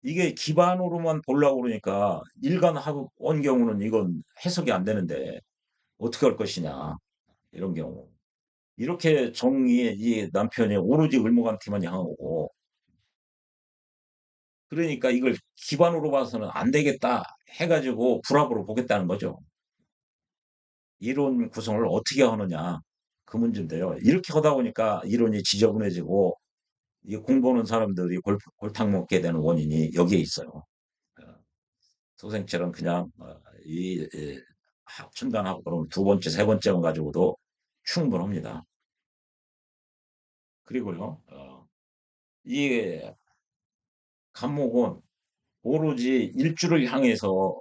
이게 기반으로만 보려고 그러니까 일간하고 온 경우는 이건 해석이 안 되는데 어떻게 할 것이냐. 이런 경우. 이렇게 이 남편이 오로지 을목한테만 향하고 그러니까 이걸 기반으로 봐서는 안 되겠다 해가지고 불합으로 보겠다는 거죠. 이론 구성을 어떻게 하느냐 그 문제인데요. 이렇게 하다 보니까 이론이 지저분해지고 이 공부하는 사람들이 골탕 먹게 되는 원인이 여기에 있어요. 어, 소생철은 그냥 합천단하고 그러면 두 번째, 세 번째만 가지고도 충분합니다. 그리고요, 이 간목은 오로지 일주를 향해서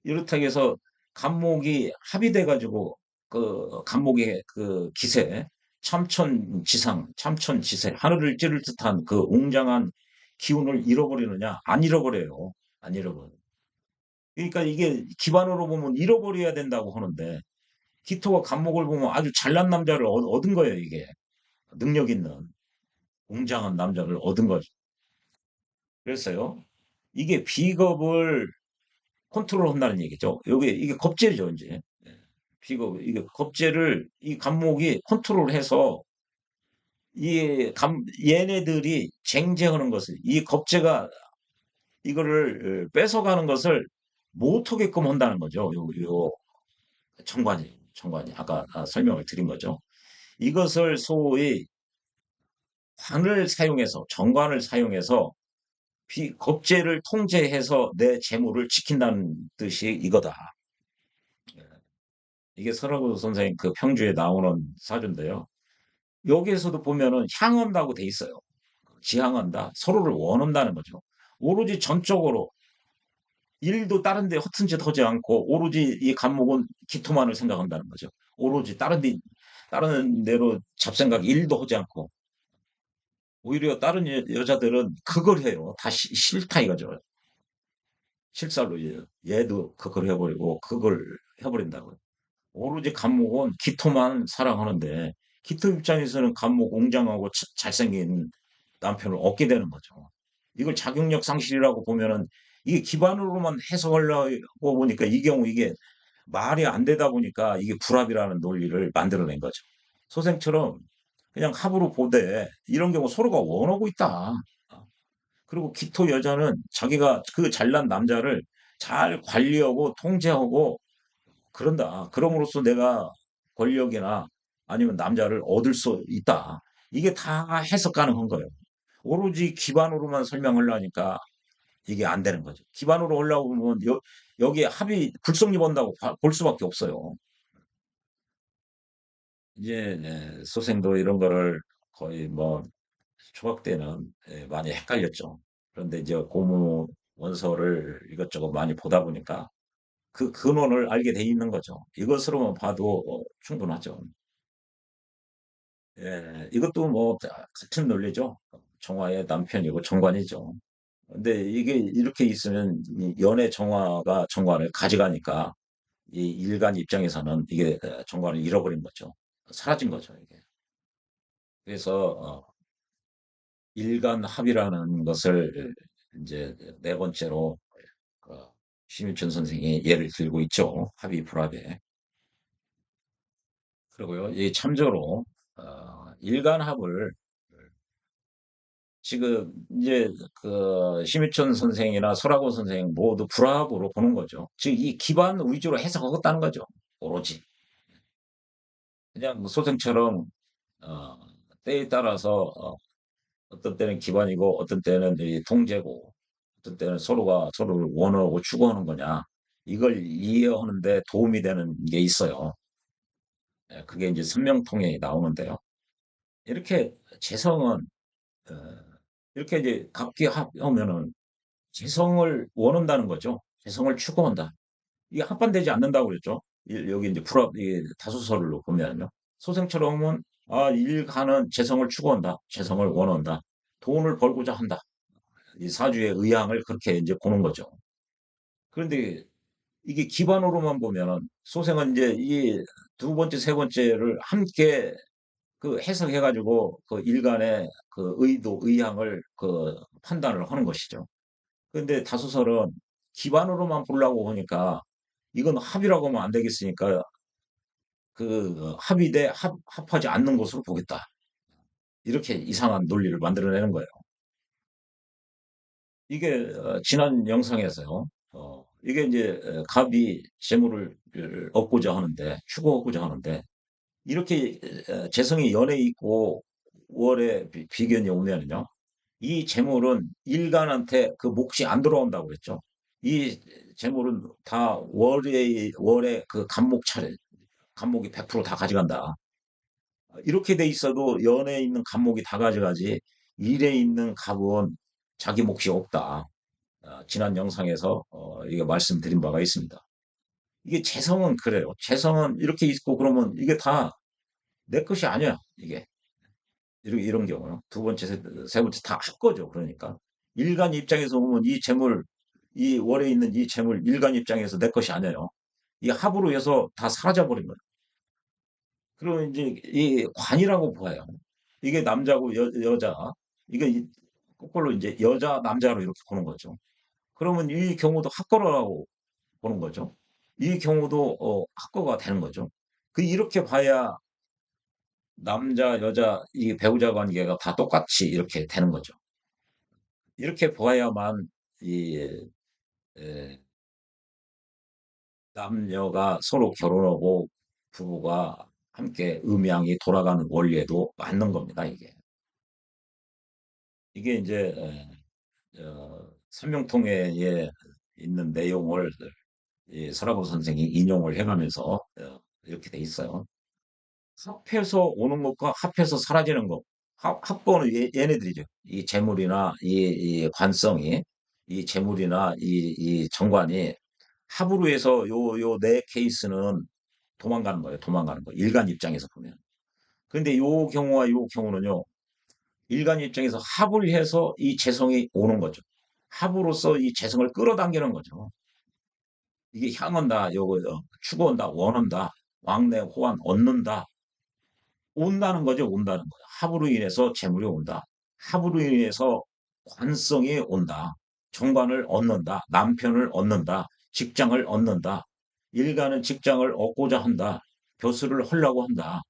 이렇다고 해서 간목이 합의돼 가지고 그 간목의 그 기세, 참천지상, 참천지세, 하늘을 찌를 듯한 그 웅장한 기운을 잃어버리느냐? 안 잃어버려요. 안 잃어버려. 그러니까 이게 기반으로 보면 잃어버려야 된다고 하는데 기토와 간목을 보면 아주 잘난 남자를 얻은 거예요, 이게. 능력 있는 웅장한 남자를 얻은 거죠. 그랬어요. 이게 비겁을 컨트롤 한다는 얘기죠. 이게 겁제죠, 이제. 이게 겁제를 이 감목이 컨트롤해서 얘네들이 쟁제하는 것을, 이 겁제가 이거를 뺏어가는 것을 못하게끔 한다는 거죠. 요 청관이. 아까 설명을 드린 거죠. 이것을 소위 정관을 사용해서 겁제를 통제해서 내 재물을 지킨다는 뜻이 이거다. 이게 설화구 선생님 그 평주에 나오는 사주인데요. 여기에서도 보면은 향한다고 돼 있어요. 지향한다. 서로를 원한다는 거죠. 오로지 전적으로 일도 다른 데 허튼 짓 하지 않고 오로지 이 간목은 기토만을 생각한다는 거죠. 오로지 다른 데로 잡생각 일도 하지 않고 오히려 다른 여자들은 그걸 해요. 다 싫다 이거죠. 실살로 얘도 그걸 해버리고 그걸 해버린다고요. 오로지 간목은 기토만 사랑하는데 기토 입장에서는 간목 웅장하고 잘생긴 남편을 얻게 되는 거죠. 이걸 자격력 상실이라고 보면은 이게 기반으로만 해석하려고 보니까 이 경우 이게 말이 안 되다 보니까 이게 불합이라는 논리를 만들어낸 거죠. 소생처럼 그냥 합으로 보되 이런 경우 서로가 원하고 있다. 그리고 기토 여자는 자기가 그 잘난 남자를 잘 관리하고 통제하고 그런다. 그럼으로써 내가 권력이나 아니면 남자를 얻을 수 있다. 이게 다 해석 가능한 거예요. 오로지 기반으로만 설명하려니까 이게 안 되는 거죠. 기반으로 하려고 하면 여기에 합이 불성립 한다고 볼 수밖에 없어요. 이제 소생도 이런 거를 거의 뭐 초학 때는 많이 헷갈렸죠. 그런데 이제 고무 원서를 이것저것 많이 보다 보니까 그 근원을 알게 돼 있는 거죠. 이것으로만 봐도 충분하죠. 예, 이것도 뭐 같은 논리죠. 정화의 남편이고 정관이죠. 근데 이게 이렇게 있으면 이 연애 정화가 정관을 가져가니까 이 일간 입장에서는 이게 정관을 잃어버린 거죠. 사라진 거죠, 이게. 그래서 일간 합이라는 것을 이제 네 번째로 어, 심일천 선생이 예를 들고 있죠. 합의 불합에. 그리고요, 이 참조로 일간 합을 지금 이제 그 심유천 선생이나 설하고 선생 모두 불합으로 보는 거죠. 즉 이 기반 위주로 해석하겠다는 거죠. 오로지 그냥 뭐 소생처럼 어, 때에 따라서 어떤 때는 기반이고 어떤 때는 이 통제고 어떤 때는 서로가 서로를 원하고 추구하는 거냐 이걸 이해하는데 도움이 되는 게 있어요. 예, 그게 이제 선명통에 나오는데요. 이렇게 재성은 어, 이렇게 이제 각기 하면은 재성을 원한다는 거죠. 재성을 추구한다. 이게 합반되지 않는다고 그랬죠. 여기 이제 불합 이 다수설로 보면요. 소생처럼은 일가는 재성을 추구한다. 재성을 원한다. 돈을 벌고자 한다. 이 사주의 의향을 그렇게 이제 보는 거죠. 그런데 이게 기반으로만 보면은 소생은 이제 이 두 번째, 세 번째를 함께 그 해석해가지고 그 일간의 그 의도, 의향을 그 판단을 하는 것이죠. 그런데 다수설은 기반으로만 보려고 하니까 이건 합이라고 하면 안 되겠으니까 그 합이 돼 합하지 않는 것으로 보겠다. 이렇게 이상한 논리를 만들어내는 거예요. 이게 지난 영상에서요. 이게 이제 갑이 재물을 얻고자 하는데 추구하고자 하는데 이렇게 재성이 연에 있고 월에 비견이 오면은요. 이 재물은 일간한테 그 몫이 안 들어온다고 그랬죠. 이 재물은 다 월에 그 간목 차례, 간목이 100%다 가져간다. 이렇게 돼 있어도 연에 있는 간목이 다 가져가지 일에 있는 갑은 자기 몫이 없다. 지난 영상에서 이게 말씀드린 바가 있습니다. 이게 재성은 그래요. 재성은 이렇게 있고 그러면 이게 다 내 것이 아니야. 이게 이런 경우요. 두 번째, 세 번째 다 할 거죠. 그러니까 일간 입장에서 보면 이 재물, 이 월에 있는 이 재물 일간 입장에서 내 것이 아니에요. 이 합으로 해서 다 사라져 버린 거예요. 그러면 이제 이 관이라고 봐요. 이게 남자고 여자, 이게 거꾸로 이제 여자 남자로 이렇게 보는 거죠. 그러면 이 경우도 학거라고 보는 거죠. 이 경우도 학거가 되는 거죠. 그 이렇게 봐야 남자 여자 이 배우자 관계가 다 똑같이 이렇게 되는 거죠. 이렇게 봐야만 이 에, 남녀가 서로 결혼하고 부부가 함께 음양이 돌아가는 원리에도 맞는 겁니다. 이게 이제 삼명통해에 있는 내용을 이 서라보 선생이 인용을 해가면서 이렇게 돼 있어요. 합해서 오는 것과 합해서 사라지는 것. 합본은 얘네들이죠. 이 재물이나 이 관성이, 이 재물이나 이 정관이 합으로 해서 요 네 케이스는 도망가는 거예요. 도망가는 거. 일간 입장에서 보면. 근데 요 경우와 요 경우는요. 일간 입장에서 합을 해서 이 재성이 오는 거죠. 합으로써 이 재성을 끌어당기는 거죠. 이게 향한다, 요거, 추구한다, 원한다, 왕래, 호환, 얻는다, 온다는 거죠, 온다는 거죠. 합으로 인해서 재물이 온다. 합으로 인해서 관성이 온다. 정관을 얻는다. 남편을 얻는다. 직장을 얻는다. 일가는 직장을 얻고자 한다. 벼슬을 하려고 한다.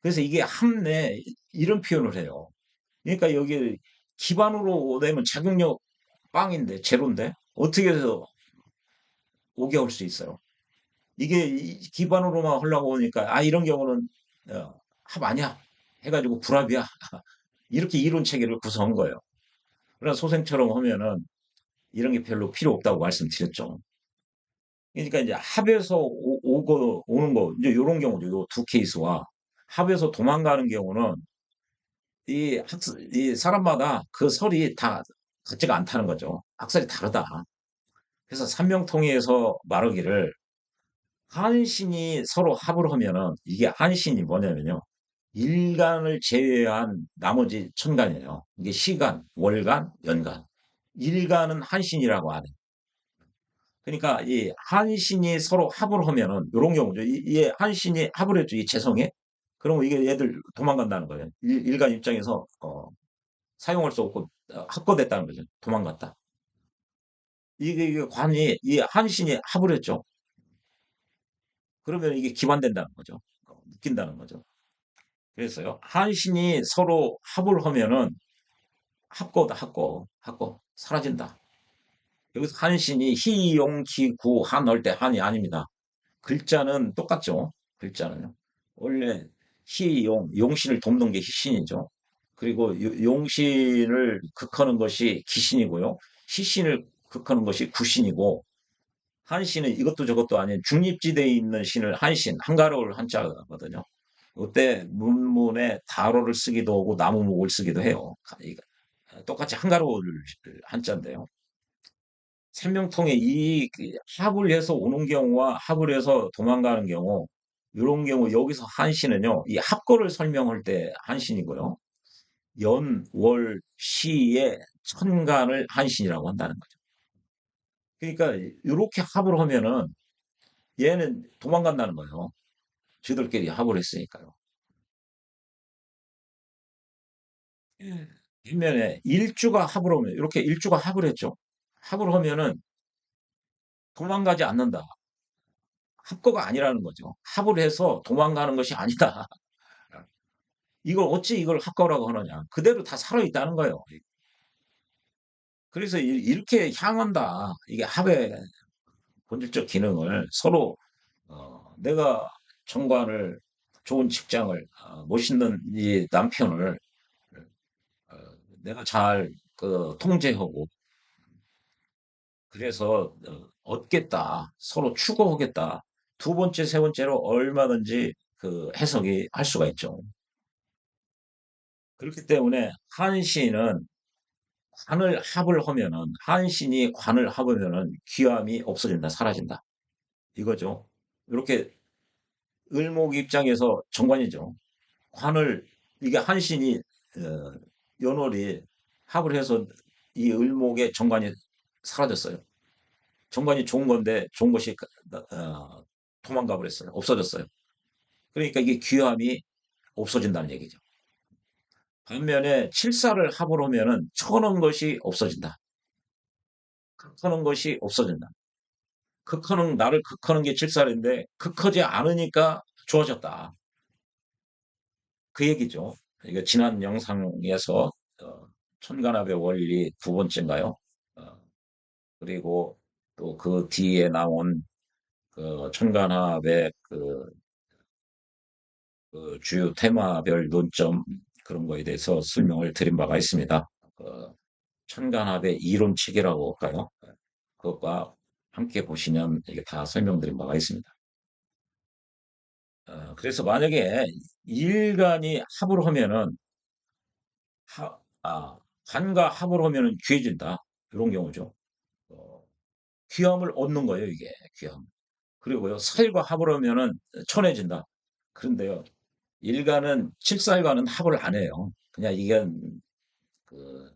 그래서 이게 합내 이런 표현을 해요. 그러니까 여기 기반으로 내면 작용력 빵인데 제로인데 어떻게 해서 오게 할 수 있어요? 이게 기반으로만 하려고 하니까 이런 경우는 합 아니야 해가지고 불합이야 이렇게 이론 체계를 구성한 거예요. 그러나 소생처럼 하면은 이런 게 별로 필요 없다고 말씀드렸죠. 그러니까 이제 합에서 오는 거 이제 이런 경우죠. 요 두 케이스와 합에서 도망가는 경우는 이 사람마다 그 설이 다 같지가 않다는 거죠. 학설이 다르다. 그래서 삼명통일에서 말하기를 한신이 서로 합을 하면은 이게 한신이 뭐냐면요. 일간을 제외한 나머지 천간이에요. 이게 시간, 월간, 연간. 일간은 한신이라고 하네. 그러니까 이 한신이 서로 합을 하면은 이런 경우죠. 이 한신이 합을 했죠. 이 재성에. 그러면 이게 얘들 도망간다는 거예요. 일간 입장에서 사용할 수 없고 합거됐다는 거죠. 도망갔다. 이게 관이 이 한신이 합을 했죠. 그러면 이게 기반된다는 거죠. 느낀다는 거죠. 그래서요. 한신이 서로 합을 하면은 합거다, 합거. 사라진다. 여기서 한신이 희용기구 한할 때 한이 아닙니다. 글자는 똑같죠. 글자는요. 원래 용신을 돕는 게 희신이죠. 그리고 용신을 극하는 것이 기신이고요. 희신을 극하는 것이 구신이고, 한신은 이것도 저것도 아닌 중립지대에 있는 신을 한신, 한가로울 한자거든요. 이때 문문에 다로를 쓰기도 하고 나무목을 쓰기도 해요. 똑같이 한가로울 한자인데요. 생명통에 합을 해서 오는 경우와 합을 해서 도망가는 경우, 이런 경우 여기서 한신은요, 이 합거를 설명할 때 한신이고요. 연, 월, 시의 천간을 한신이라고 한다는 거죠. 그러니까 이렇게 합을 하면은 얘는 도망간다는 거예요. 쥐들끼리 합을 했으니까요. 반면에 일주가 합을 하면, 이렇게 일주가 합을 했죠. 합을 하면은 도망가지 않는다. 합거가 아니라는 거죠. 합을 해서 도망가는 것이 아니다. 이걸 어찌 이걸 합거라고 하느냐. 그대로 다 살아있다는 거예요. 그래서 이렇게 향한다. 이게 합의 본질적 기능을 서로, 내가 정관을, 좋은 직장을, 멋있는 이 남편을, 어, 내가 잘 통제하고, 그래서 얻겠다. 서로 추구하겠다. 두 번째, 세 번째로 얼마든지 그 해석이 할 수가 있죠. 그렇기 때문에 한시는 관을 합을 하면은, 한신이 관을 합으면은 귀함이 없어진다, 사라진다. 이거죠. 이렇게 을목 입장에서 정관이죠. 관을, 이게 한신이, 어, 연월이 합을 해서 이 을목의 정관이 사라졌어요. 정관이 좋은 건데, 좋은 것이, 도망가 버렸어요. 없어졌어요. 그러니까 이게 귀함이 없어진다는 얘기죠. 반면에 칠사를 합을 하면은 쳐놓은 것이 없어진다. 쳐놓은 것이 없어진다. 나를 극하는 게 칠살인데, 극하지 않으니까 좋아졌다. 그 얘기죠. 이거 지난 영상에서, 천간합의 원리 두 번째인가요? 어, 그리고 또 그 뒤에 나온 그 천간합의 그 주요 테마별 논점, 그런 거에 대해서 설명을 드린 바가 있습니다. 그 천간합의 이론 체계라고 할까요? 그것과 함께 보시면 이게 다 설명드린 바가 있습니다. 그래서 만약에 일간이 합을 하면은, 하, 아, 간과 합을 하면은 귀해진다. 이런 경우죠. 어, 귀함을 얻는 거예요, 이게. 귀함. 그리고요, 살과 합을 하면은 천해진다. 그런데요, 일간은 칠살과는 합을 안 해요. 그냥 이게 그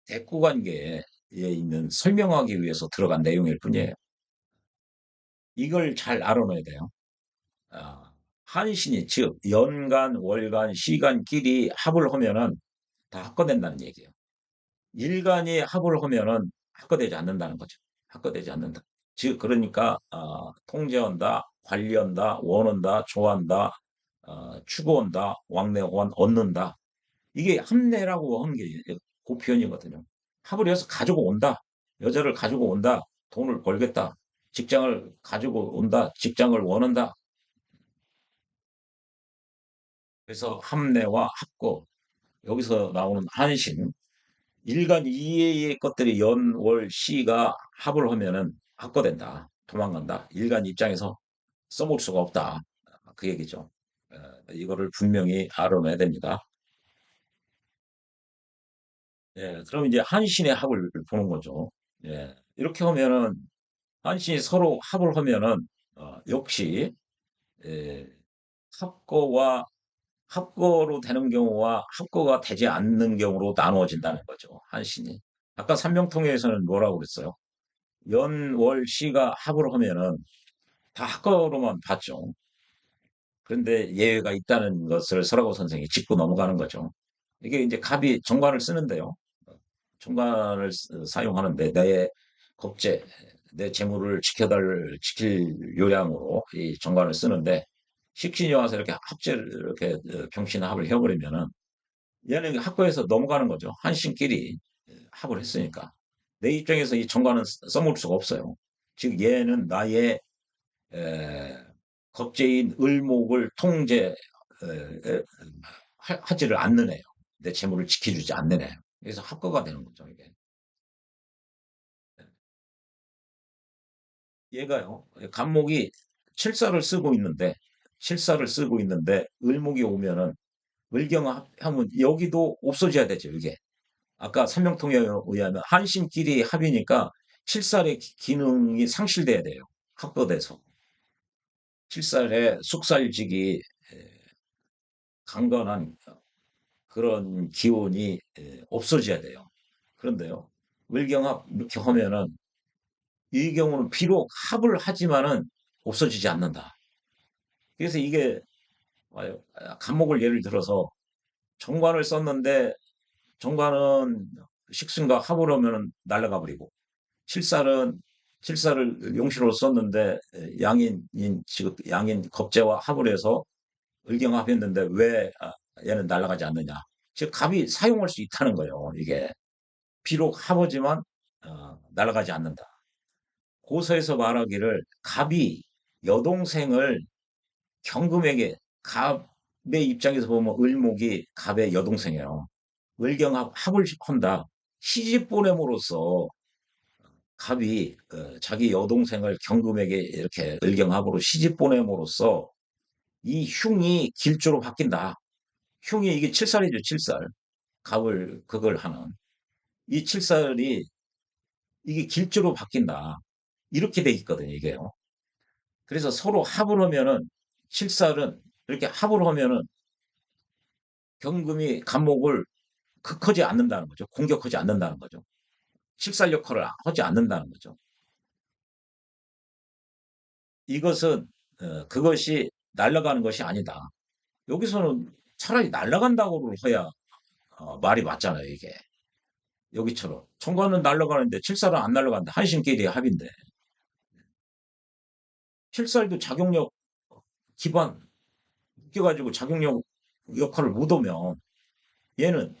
대구 관계에 있는 설명하기 위해서 들어간 내용일 뿐이에요. 이걸 잘 알아놔야 돼요. 아, 한신이, 즉 연간, 월간, 시간끼리 합을 하면은 다 합거된다는 얘기예요. 일간이 합을 하면은 합거되지 않는다는 거죠. 합거되지 않는다. 즉 그러니까 통제한다, 관리한다, 원한다, 좋아한다, 추구한다, 왕래원 얻는다. 이게 합례라고 하는 게 그 표현이거든요. 합을 해서 가지고 온다. 여자를 가지고 온다. 돈을 벌겠다. 직장을 가지고 온다. 직장을 원한다. 그래서 합례와 합거, 여기서 나오는 한신, 일간 이외의 것들이 연, 월, 시가 합을 하면은 합거된다. 도망간다. 일간 입장에서 써볼 수가 없다. 그 얘기죠. 이거를 분명히 알아놔야 됩니다. 예, 그럼 이제 한신의 합을 보는 거죠. 예, 이렇게 하면은 한신이 서로 합을 하면은, 역시, 예, 합거와 합거로 되는 경우와 합거가 되지 않는 경우로 나누어진다는 거죠. 한신이. 아까 삼명통에서는 뭐라고 그랬어요? 연, 월, 시가 합을 하면은 다 합거로만 봤죠. 그런데 예외가 있다는 것을 설하고 선생이 짚고 넘어가는 거죠. 이게 이제 갑이 정관을 쓰는데요. 정관을 사용하는데 내 겁재, 내 재물을 지킬 요량으로 이 정관을 쓰는데, 식신이 와서 이렇게 합재를, 이렇게 병신합을 해버리면은 얘는 학교에서 넘어가는 거죠. 한신끼리 합을 했으니까. 내 입장에서 이 정관은 써먹을 수가 없어요. 즉 얘는 나의 에, 겁제인 을목을 통제 하지를 않는 애요. 내 재물을 지켜주지 않는 애요. 그래서 합거가 되는 거죠, 이게. 얘가요, 간목이 칠사를 쓰고 있는데, 칠사를 쓰고 있는데, 을목이 오면은, 을경하면 여기도 없어져야 되죠, 이게. 아까 삼명통에 의하면 한신끼리 합이니까 칠살의 기능이 상실돼야 돼요. 합거돼서. 칠살의 숙살직이 강건한 그런 기운이 없어져야 돼요. 그런데요, 을경합 이렇게 하면은 이 경우는 비록 합을 하지만은 없어지지 않는다. 그래서 이게 간목을 예를 들어서 정관을 썼는데 정관은 식신과 합을 하면은 날아가 버리고 칠살은 칠살을 용시로 썼는데 양인인 지금 양인 겁재와 합을 해서 을경합했는데 왜 얘는 날아가지 않느냐? 즉 갑이 사용할 수 있다는 거예요. 이게 비록 합이지만 날아가지 않는다. 고서에서 말하기를 갑이 여동생을 경금에게 갑의 입장에서 보면 을목이 갑의 여동생이에요. 을경합 합을 한다. 시집 보냄으로써 갑이 자기 여동생을 경금에게 이렇게 을경합으로 시집 보냄으로써 이 흉이 길조로 바뀐다. 흉이 이게 칠살이죠, 칠살. 갑을 그걸 하는 이 칠살이 이게 길조로 바뀐다. 이렇게 돼 있거든요, 이게요. 그래서 서로 합을 하면은 칠살은 이렇게 합을 하면은 경금이 간목을 극하지 않는다는 거죠. 공격하지 않는다는 거죠. 칠살 역할을 하지 않는다는 거죠. 이것은 그것이 날아가는 것이 아니다. 여기서는 차라리 날아간다고 해야 말이 맞잖아요, 이게. 여기처럼. 청관은 날아가는데 칠살은 안 날아간다. 한신끼리 합인데. 칠살도 작용력 기반 웃겨가지고 작용력 역할을 못 오면 얘는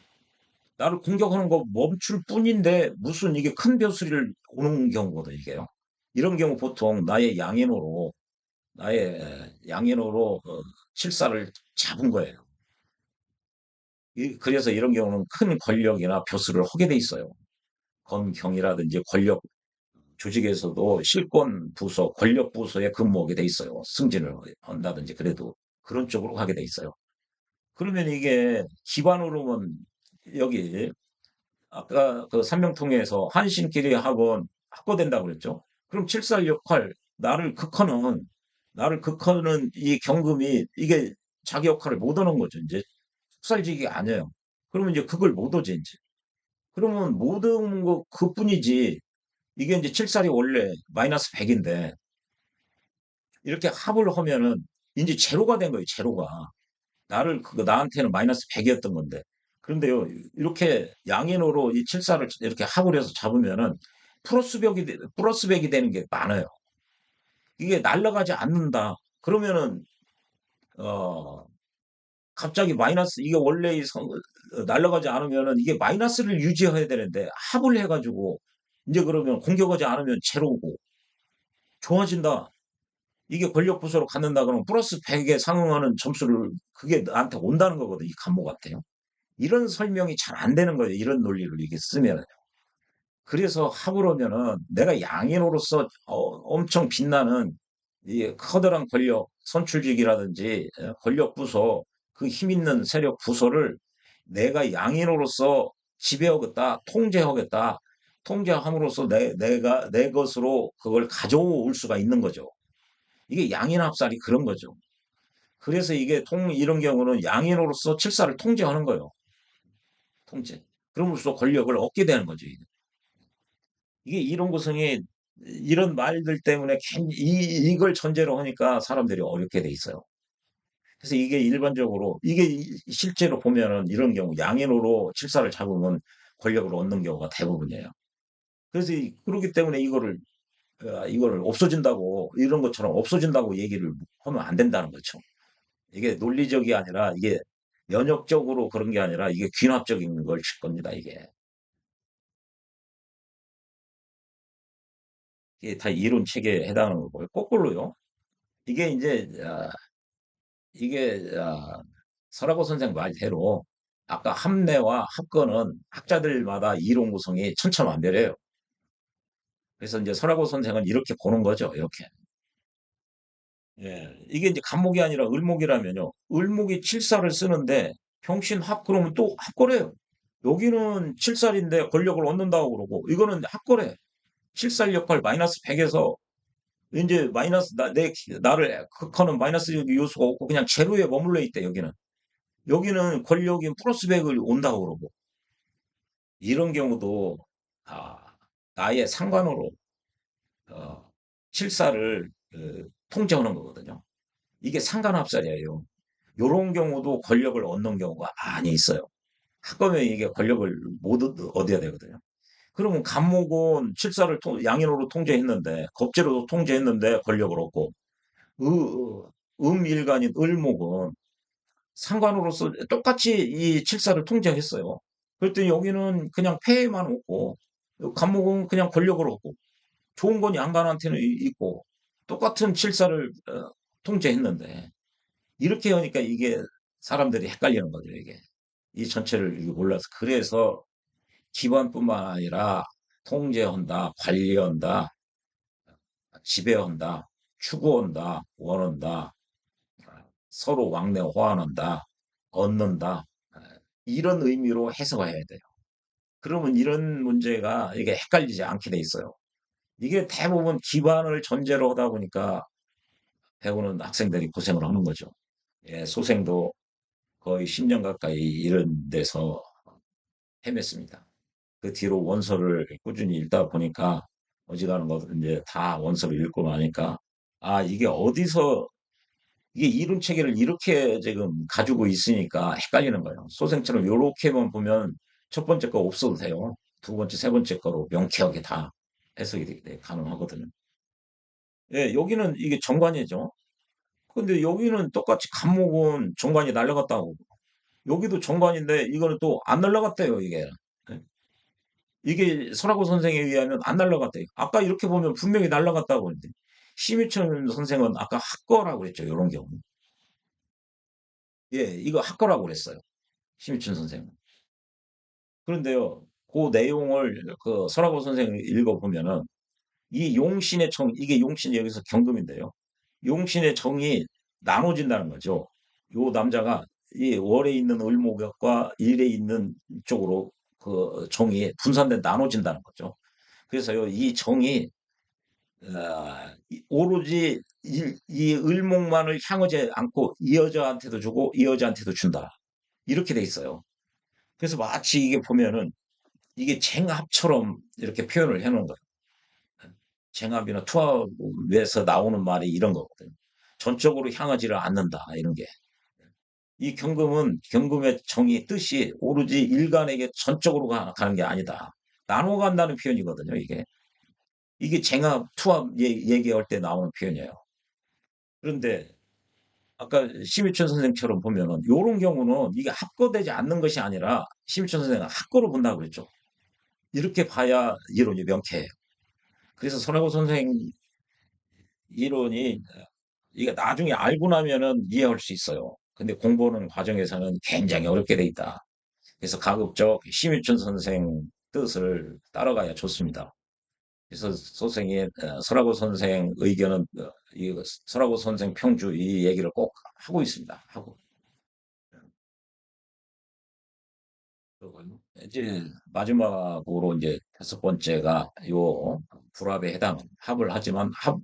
나를 공격하는 거 멈출 뿐인데 무슨 이게 큰 벼슬이를 오는 경우거든, 이게요. 이런 경우 보통 나의 양인으로 칠살을 잡은 거예요. 그래서 이런 경우는 큰 권력이나 벼슬을 하게 돼 있어요. 검경이라든지 권력 조직에서도 실권 부서, 권력 부서에 근무하게 돼 있어요. 승진을 한다든지 그래도 그런 쪽으로 가게 돼 있어요. 그러면 이게 기반으로는 여기 아까 그 삼명통에서 한신끼리 학원 확보된다고 그랬죠. 그럼 칠살 역할 나를 극하는 이 경금이 이게 자기 역할을 못 하는 거죠. 이제 숙살직이 아니에요. 그러면 이제 그걸 못 오지 이제. 그러면 모든 거 그뿐이지. 이게 이제 칠살이 원래 마이너스 100인데 이렇게 합을 하면은 이제 제로가 된 거예요. 제로가. 나한테는 마이너스 100이었던 건데. 그런데요, 이렇게 양인으로 이 칠사를 이렇게 합을 해서 잡으면은 플러스 100이 되는 게 많아요. 이게 날아가지 않는다. 그러면은, 어, 갑자기 마이너스, 이게 원래 날아가지 않으면은 이게 마이너스를 유지해야 되는데 합을 해가지고 이제 그러면 공격하지 않으면 제로고 좋아진다. 이게 권력 부서로 갖는다 그러면 플러스 100에 상응하는 점수를 그게 나한테 온다는 거거든, 이 간목한테요. 이런 설명이 잘 안 되는 거예요. 이런 논리를 이게 쓰면. 그래서 합으로면은 내가 양인으로서 엄청 빛나는 이 커다란 권력, 선출직이라든지 권력 부서, 그 힘 있는 세력 부서를 내가 양인으로서 지배하겠다, 통제하겠다, 통제함으로써 내가 내 것으로 그걸 가져올 수가 있는 거죠. 이게 양인합살이 그런 거죠. 그래서 이게 이런 경우는 양인으로서 칠사를 통제하는 거예요. 통제. 그럼으로써 권력을 얻게 되는 거죠. 이게 이런 구성이 이런 말들 때문에 이걸 전제로 하니까 사람들이 어렵게 돼 있어요. 그래서 이게 일반적으로 이게 실제로 보면은 이런 경우 양인으로 칠사를 잡으면 권력을 얻는 경우가 대부분이에요. 그래서 그렇기 때문에 이거를 없어진다고 이런 것처럼 없어진다고 얘기를 하면 안 된다는 거죠. 이게 논리적이 아니라 이게 면역적으로 그런 게 아니라 이게 귀납적인 걸 칠 겁니다, 이게. 이게 다 이론 체계에 해당하는 거고요. 거꾸로요. 이게 이제, 이게, 서라고 선생 말대로 아까 합내와 합건은 학자들마다 이론 구성이 천차만별이에요. 그래서 이제 서라고 선생은 이렇게 보는 거죠, 이렇게. 예, 이게 이제 간목이 아니라 을목이라면요. 을목이 칠살을 쓰는데 병신 합 그러면 또 합거래요. 여기는 칠살인데 권력을 얻는다고 그러고 이거는 합거래. 칠살 역할 마이너스 100에서 이제 마이너스 나를 극하는 마이너스 요소가 없고 그냥 제로에 머물러 있대 여기는. 여기는 권력이 플러스 100을 온다고 그러고 이런 경우도 아, 나의 상관으로 어, 칠살을 통제하는 거거든요. 이게 상관합살이에요. 요런 경우도 권력을 얻는 경우가 많이 있어요. 학검에 이게 권력을 못 얻어야 되거든요. 그러면 간목은 칠사를 양인으로 통제했는데 겁재로도 통제했는데 권력을 얻고 음일간인 을목은 상관으로서 똑같이 이 칠사를 통제했어요. 그랬더니 여기는 그냥 폐해만 얻고 간목은 그냥 권력을 얻고 좋은 건 양반한테는 있고 똑같은 칠사를 통제했는데 이렇게 하니까 이게 사람들이 헷갈리는 거죠, 이게. 이 전체를 이게 몰라서. 그래서 기반뿐만 아니라 통제한다, 관리한다, 지배한다, 추구한다, 원한다, 서로 왕래 호환한다, 얻는다. 이런 의미로 해석해야 돼요. 그러면 이런 문제가 이게 헷갈리지 않게 돼 있어요. 이게 대부분 기반을 전제로 하다 보니까 배우는 학생들이 고생을 하는 거죠. 예, 소생도 거의 10년 가까이 이런 데서 헤맸습니다. 그 뒤로 원서를 꾸준히 읽다 보니까 어지간한 것들 이제 다 원서를 읽고 나니까 아, 이게 어디서 이게 이론 체계를 이렇게 지금 가지고 있으니까 헷갈리는 거예요. 소생처럼 요렇게만 보면 첫 번째 거 없어도 돼요. 두 번째, 세 번째 거로 명쾌하게 다 해석이 가능하거든요. 예, 여기는 이게 정관이죠. 근데 여기는 똑같이 간목은 정관이 날라갔다고. 여기도 정관인데 이거는 또 안 날라갔대요, 이게. 예? 이게 설하고 선생에 의하면 안 날라갔대요. 아까 이렇게 보면 분명히 날라갔다고 했는데 심희천 선생은 아까 학거라고 그랬죠. 이런 경우. 예, 이거 학거라고 그랬어요. 심희천 선생은. 그런데요, 그 내용을 그 설하고 선생을 읽어보면은 이 용신의 정, 이게 용신이 여기서 경금인데요. 용신의 정이 나눠진다는 거죠. 요 남자가 이 월에 있는 을목과 일에 있는 쪽으로 그 정이 분산돼 나눠진다는 거죠. 그래서요, 이 정이 오로지 이 을목만을 향하지 않고 이 여자한테도 주고 이 여자한테도 준다. 이렇게 돼 있어요. 그래서 마치 이게 보면은 이게 쟁합처럼 이렇게 표현을 해놓은 거예요. 쟁합이나 투합에서 나오는 말이 이런 거거든요. 전적으로 향하지를 않는다. 이런 게. 이 경금은 경금의 정의 뜻이 오로지 일간에게 전적으로 가는 게 아니다. 나눠 간다는 표현이거든요. 이게 쟁합, 투합 얘기할 때 나오는 표현이에요. 그런데 아까 심희천 선생처럼 보면은 요런 경우는 이게 합거되지 않는 것이 아니라 심희천 선생은 합거로 본다고 그랬죠. 이렇게 봐야 이론이 명쾌해요. 그래서 손해보 선생 이론이 이게 나중에 알고 나면은 이해할 수 있어요. 근데 공부하는 과정에서는 굉장히 어렵게 돼 있다. 그래서 가급적 심희천 선생 뜻을 따라가야 좋습니다. 그래서 선생이 설하고 선생 의견은 이 설하고 선생 평주 이 얘기를 꼭 하고 있습니다. 하고 이제 마지막으로 이제 다섯 번째가 요 불합에 해당 합을 하지만 합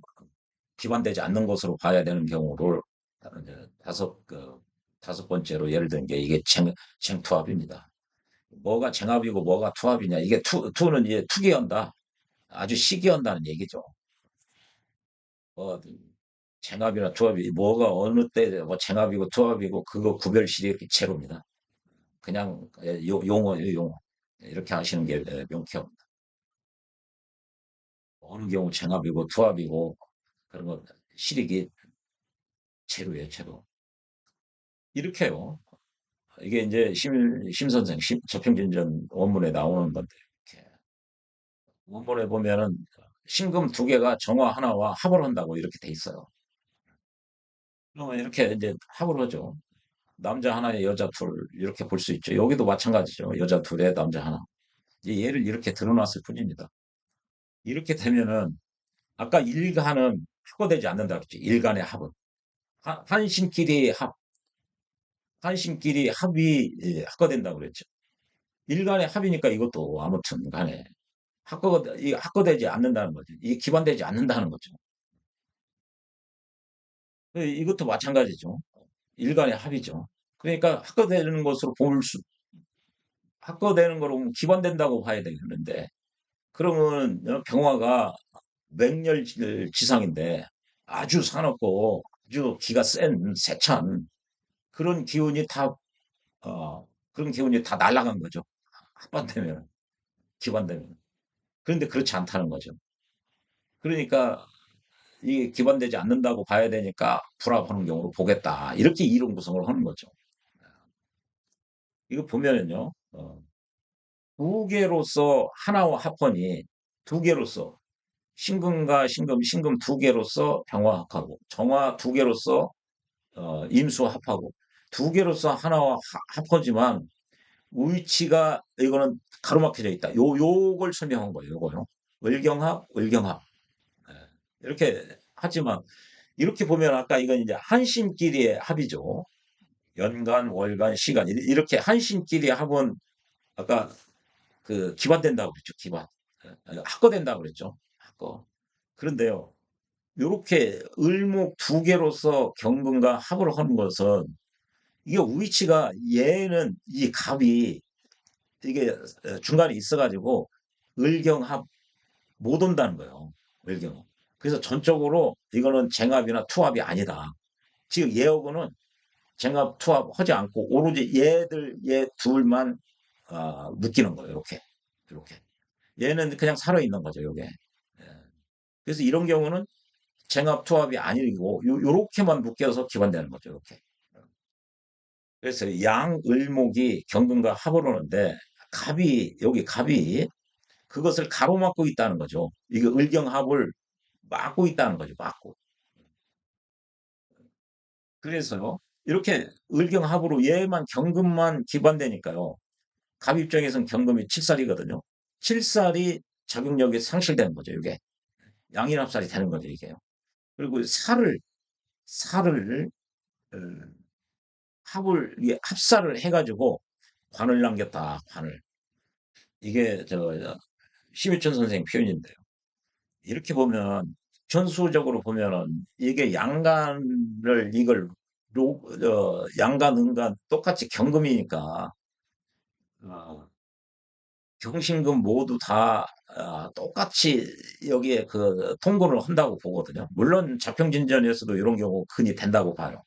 기반되지 않는 것으로 봐야 되는 경우를 이제 다섯 번째로 예를 든 게 이게 쟁투합입니다. 뭐가 쟁합이고 뭐가 투합이냐 이게 투는 이제 투기한다 아주 시기한다는 얘기죠. 뭐 쟁합이나 투합이 뭐가 어느 때 뭐 쟁합이고 투합이고 그거 구별시리 제로입니다. 그냥 용어 이렇게 하시는 게 명쾌합니다. 어느 경우 쟁합이고 투합이고 그런 거 실익이 제로예요, 제로. 이렇게요. 이게 이제 심 선생, 저평진전 원문에 나오는 건데, 이렇게 원문에 보면은 신금 두 개가 정화 하나와 합을 한다고 이렇게 돼 있어요. 그러면 이렇게 이제 합을 하죠. 남자 하나에 여자 둘, 이렇게 볼 수 있죠. 여기도 마찬가지죠. 여자 둘에 남자 하나. 이제 얘를 이렇게 드러났을 뿐입니다. 이렇게 되면은, 아까 일간은 합거되지 않는다 그랬죠. 일간의 합은. 한신끼리 한신끼리 합이 합거된다고 그랬죠. 일간의 합이니까 이것도 아무튼 간에 합거되지 않는다는 거죠. 이게 기반되지 않는다는 거죠. 이것도 마찬가지죠. 일간의 합이죠. 그러니까 합거되는 거로 보면 기반된다고 봐야 되는데, 그러면 병화가 맹렬지상인데 아주 사납고 아주 기가 센 세찬 그런 기운이 다 그런 기운이 다 날아간 거죠. 합반되면 기반되면. 그런데 그렇지 않다는 거죠. 그러니까 이게 기반되지 않는다고 봐야 되니까 불합하는 경우로 보겠다. 이렇게 이론 구성을 하는 거죠. 이거 보면은요. 두 개로서 하나와 합헌이 두 개로서 신금과 신금 두 개로서 병화합하고 정화 두 개로서 임수합하고 두 개로서 하나와 합하지만 위치가 이거는 가로막혀져 있다. 요걸 설명한 거예요. 요거요. 을경합. 예, 이렇게 하지만 이렇게 보면 아까 이건 이제 한신끼리의 합이죠. 연간, 월간, 시간 이렇게 한신끼리의 합은 아까 그 기반된다고 그랬죠. 기반. 합거된다고 그랬죠. 합거. 그런데요. 요렇게 을목 두 개로서 경금과 합을 하는 것은 이게 위치가 얘는 이 갑이 이게 중간에 있어가지고 을경합 못 온다는 거예요. 을경합. 그래서 전적으로 이거는 쟁합이나 투합이 아니다. 지금 얘하고는 쟁합, 투합 하지 않고 오로지 얘 둘만 묶이는 거예요. 이렇게. 이렇게. 얘는 그냥 살아있는 거죠. 요게. 예. 그래서 이런 경우는 쟁합, 투합이 아니고 요렇게만 묶여서 기반되는 거죠. 이렇게. 그래서 양을목이 경금과 합을 하는데 여기 갑이 그것을 가로막고 있다는 거죠. 이게 을경합을 막고 있다는 거죠. 막고. 그래서 이렇게 을경합으로 얘만 경금만 기반되니까요. 갑 입장에서는 경금이 칠살이거든요. 칠살이 작용력이 상실되는 거죠. 이게 양인합살이 되는 거죠. 이게요. 그리고 살을 어, 합을 이게 합살을 해가지고 관을 남겼다. 관을. 이게 저 심유천 선생 표현인데요. 이렇게 보면 전수적으로 보면은 이게 양간을 이걸 양간 음간 똑같이 경금이니까 어, 경신금 모두 다 똑같이 여기에 그 통고를 한다고 보거든요. 물론 자평진전에서도 이런 경우 흔히 된다고 봐요.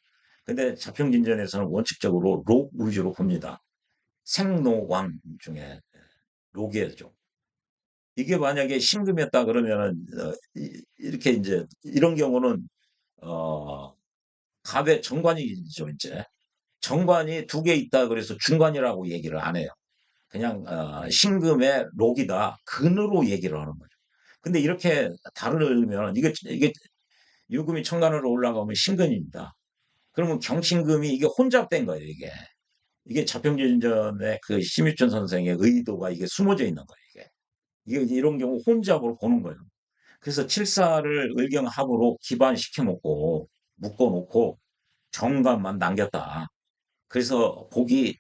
근데 자평진전에서는 원칙적으로 록 위주로 봅니다. 생로광 중에 록이죠. 이게 만약에 신금이었다 그러면은 이렇게 이제 이런 경우는 어 갑의 정관이죠 이제 정관이 두 개 있다 그래서 중관이라고 얘기를 안 해요. 그냥 신금의 록이다 근으로 얘기를 하는 거죠. 근데 이렇게 다르면 이게 유금이 천간으로 올라가면 신금입니다. 그러면 경신금이 이게 혼잡된 거예요 이게. 이게 자평진전의 그 심유천 선생의 의도가 이게 숨어져 있는 거예요 이게. 이게 이런 경우 혼잡으로 보는 거예요. 그래서 칠사를 의경합으로 기반시켜 놓고 묶어 놓고 정관만 남겼다. 그래서 복이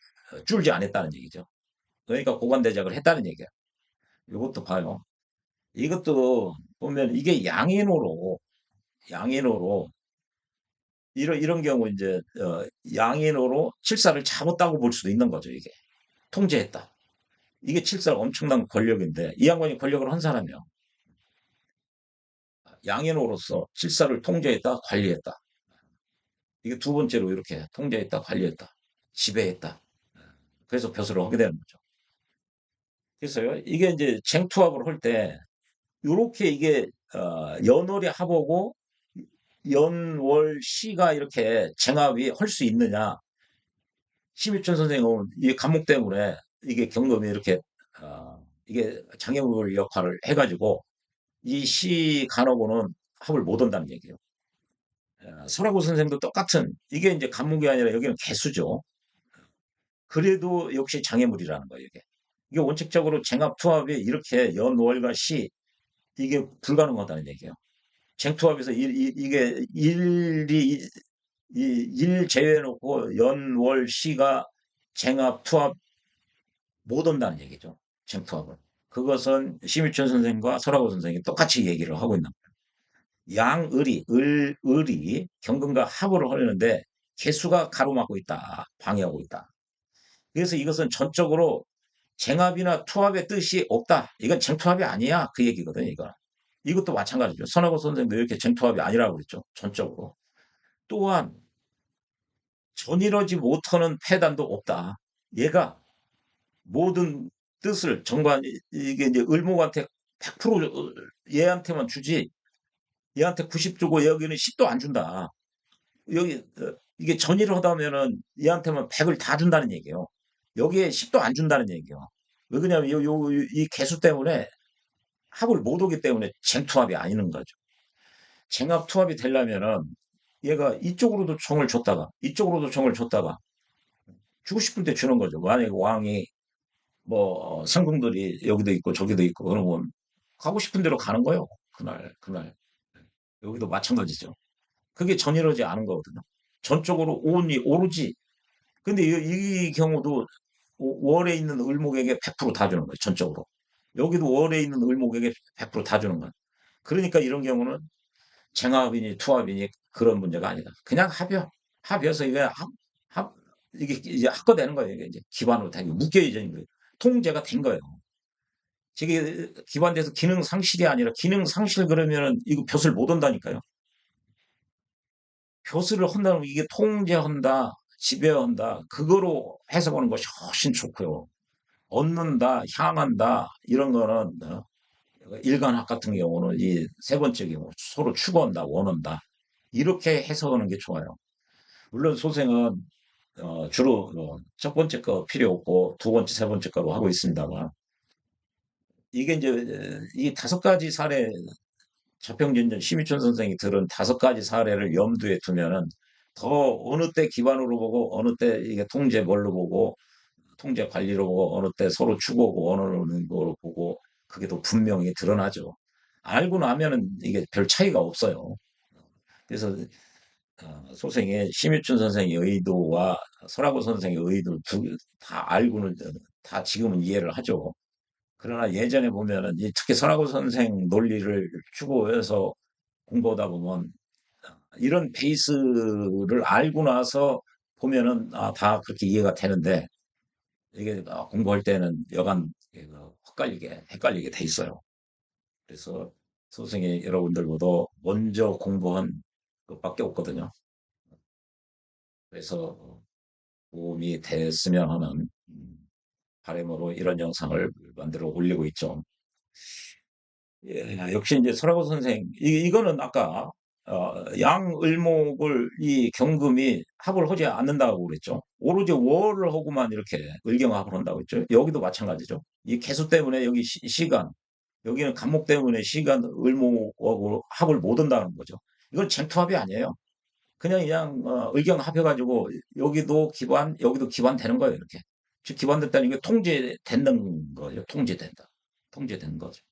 줄지 않았다는 얘기죠. 그러니까 고관대작을 했다는 얘기야. 이것도 봐요. 이것도 보면 이게 양인으로 이런 경우 이제 양인으로 칠사를 잡았다고 볼 수도 있는 거죠. 이게 통제했다. 이게 칠사가 엄청난 권력인데 이 양반이 권력을 한 사람이요. 양인으로서 칠사를 통제했다, 관리했다. 이게 두 번째로 이렇게 통제했다, 관리했다, 지배했다. 그래서 벼슬을 하게 되는 거죠. 그래서요, 이게 이제 쟁투합을 할 때, 요렇게 이게, 연월이 합하고, 연월 시가 이렇게 쟁합이 할 수 있느냐. 심유천 선생은 이 감목 때문에 이게 경금이 이렇게 이게 장애물 역할을 해가지고 이 시 간호고는 합을 못 온다는 얘기예요. 설하고 선생도 똑같은 이게 이제 감목이 아니라 여기는 개수죠. 그래도 역시 장애물이라는 거예요, 이게. 이게 원칙적으로 쟁합투합이 이렇게 연월과 시 이게 불가능하다는 얘기예요. 쟁투합에서 이게 일 제외해놓고 연월 시가 쟁합 투합 못 온다는 얘기죠. 쟁투합은. 그것은 심유천 선생과 설하고 선생이 똑같이 얘기를 하고 있는 거예요. 양을이 을이 경금과 합을 하려는데 개수가 가로막고 있다. 방해하고 있다. 그래서 이것은 전적으로 쟁합이나 투합의 뜻이 없다. 이건 쟁투합이 아니야. 그 얘기거든요. 이거. 이것도 마찬가지죠. 선하고 선생도 이렇게 쟁투합이 아니라고 그랬죠. 전적으로. 또한 전이루지 못하는 패단도 없다. 얘가 모든 뜻을 정관 이게 이제 을목한테 100% 얘한테만 주지 얘한테 90 주고 여기는 10도 안 준다. 여기 이게 전이를 하다면은 얘한테만 100을 다 준다는 얘기예요. 여기에 10도 안 준다는 얘기예요. 왜 그러냐면 이 개수 때문에 합을 못 오기 때문에 쟁투합이 아니는 거죠. 쟁합 투합이 되려면은 얘가 이쪽으로도 정을 줬다가 이쪽으로도 정을 줬다가 주고 싶을 때 주는 거죠. 만약에 왕이 뭐 상궁들이 여기도 있고 저기도 있고 그러면 가고 싶은 대로 가는 거예요. 그날 여기도 마찬가지죠. 그게 전이루지 않은 거거든요. 전적으로 온이 오르지. 근데 이 경우도 월에 있는 을목에게 100%다 주는 거예요. 전적으로. 여기도 월에 있는 을목에게 100%다 주는 거예요. 그러니까 이런 경우는 쟁합이니 투합이니 그런 문제가 아니다. 그냥 합이요. 합이어서 이게 이게 이제 합거되는 거예요. 이게 이제 기반으로 된 거. 묶여있는 거예요. 통제가 된 거예요. 저게 기반돼서 기능 상실이 아니라 기능 상실 그러면은 이거 벼슬 못 온다니까요. 벼슬을 한다면 이게 통제한다, 지배한다, 그거로 해석하는 것이 훨씬 좋고요. 얻는다, 향한다, 이런 거는, 일간학 같은 경우는 이 세 번째 경우, 서로 추구한다, 원한다. 이렇게 해석하는 게 좋아요. 물론 소생은, 주로, 첫 번째 거 필요 없고, 두 번째, 세 번째 거로 하고 있습니다만, 이게 이제, 이 다섯 가지 사례 자평진전 심희춘 선생이 들은 다섯 가지 사례를 염두에 두면은 더 어느 때 기반으로 보고 어느 때 이게 통제 뭘로 보고 통제 관리로 보고 어느 때 서로 추구하고 원하는 거로 보고 그게 더 분명히 드러나죠. 알고 나면은 이게 별 차이가 없어요. 그래서 소생의 심유춘 선생의 의도와 설하고 선생의 의도 다 알고는 다 지금은 이해를 하죠. 그러나 예전에 보면은 특히 설하고 선생 논리를 추구해서 공부하다 보면 이런 베이스를 알고 나서 보면은 다 그렇게 이해가 되는데 이게 공부할 때는 여간 헷갈리게 돼 있어요. 그래서 선생님 여러분들보다 먼저 공부한 것밖에 없거든요. 그래서 도움이 됐으면 하는 바람으로 이런 영상을 만들어 올리고 있죠. 예, 역시 이제 설하고 선생, 이거는 아까, 양을목을 이 경금이 합을 하지 않는다고 그랬죠. 오로지 월을 하고만 이렇게 을경합을 한다고 했죠. 여기도 마찬가지죠. 이 개수 때문에 여기 시간, 여기는 간목 때문에 시간 을목하고 합을 못 한다는 거죠. 이건 쟁투합이 아니에요. 그냥 을경합해가지고 여기도 기반, 여기도 기반 되는 거예요. 이렇게. 즉 기반됐다는 게 통제되는 거죠. 통제된다. 통제된 거죠.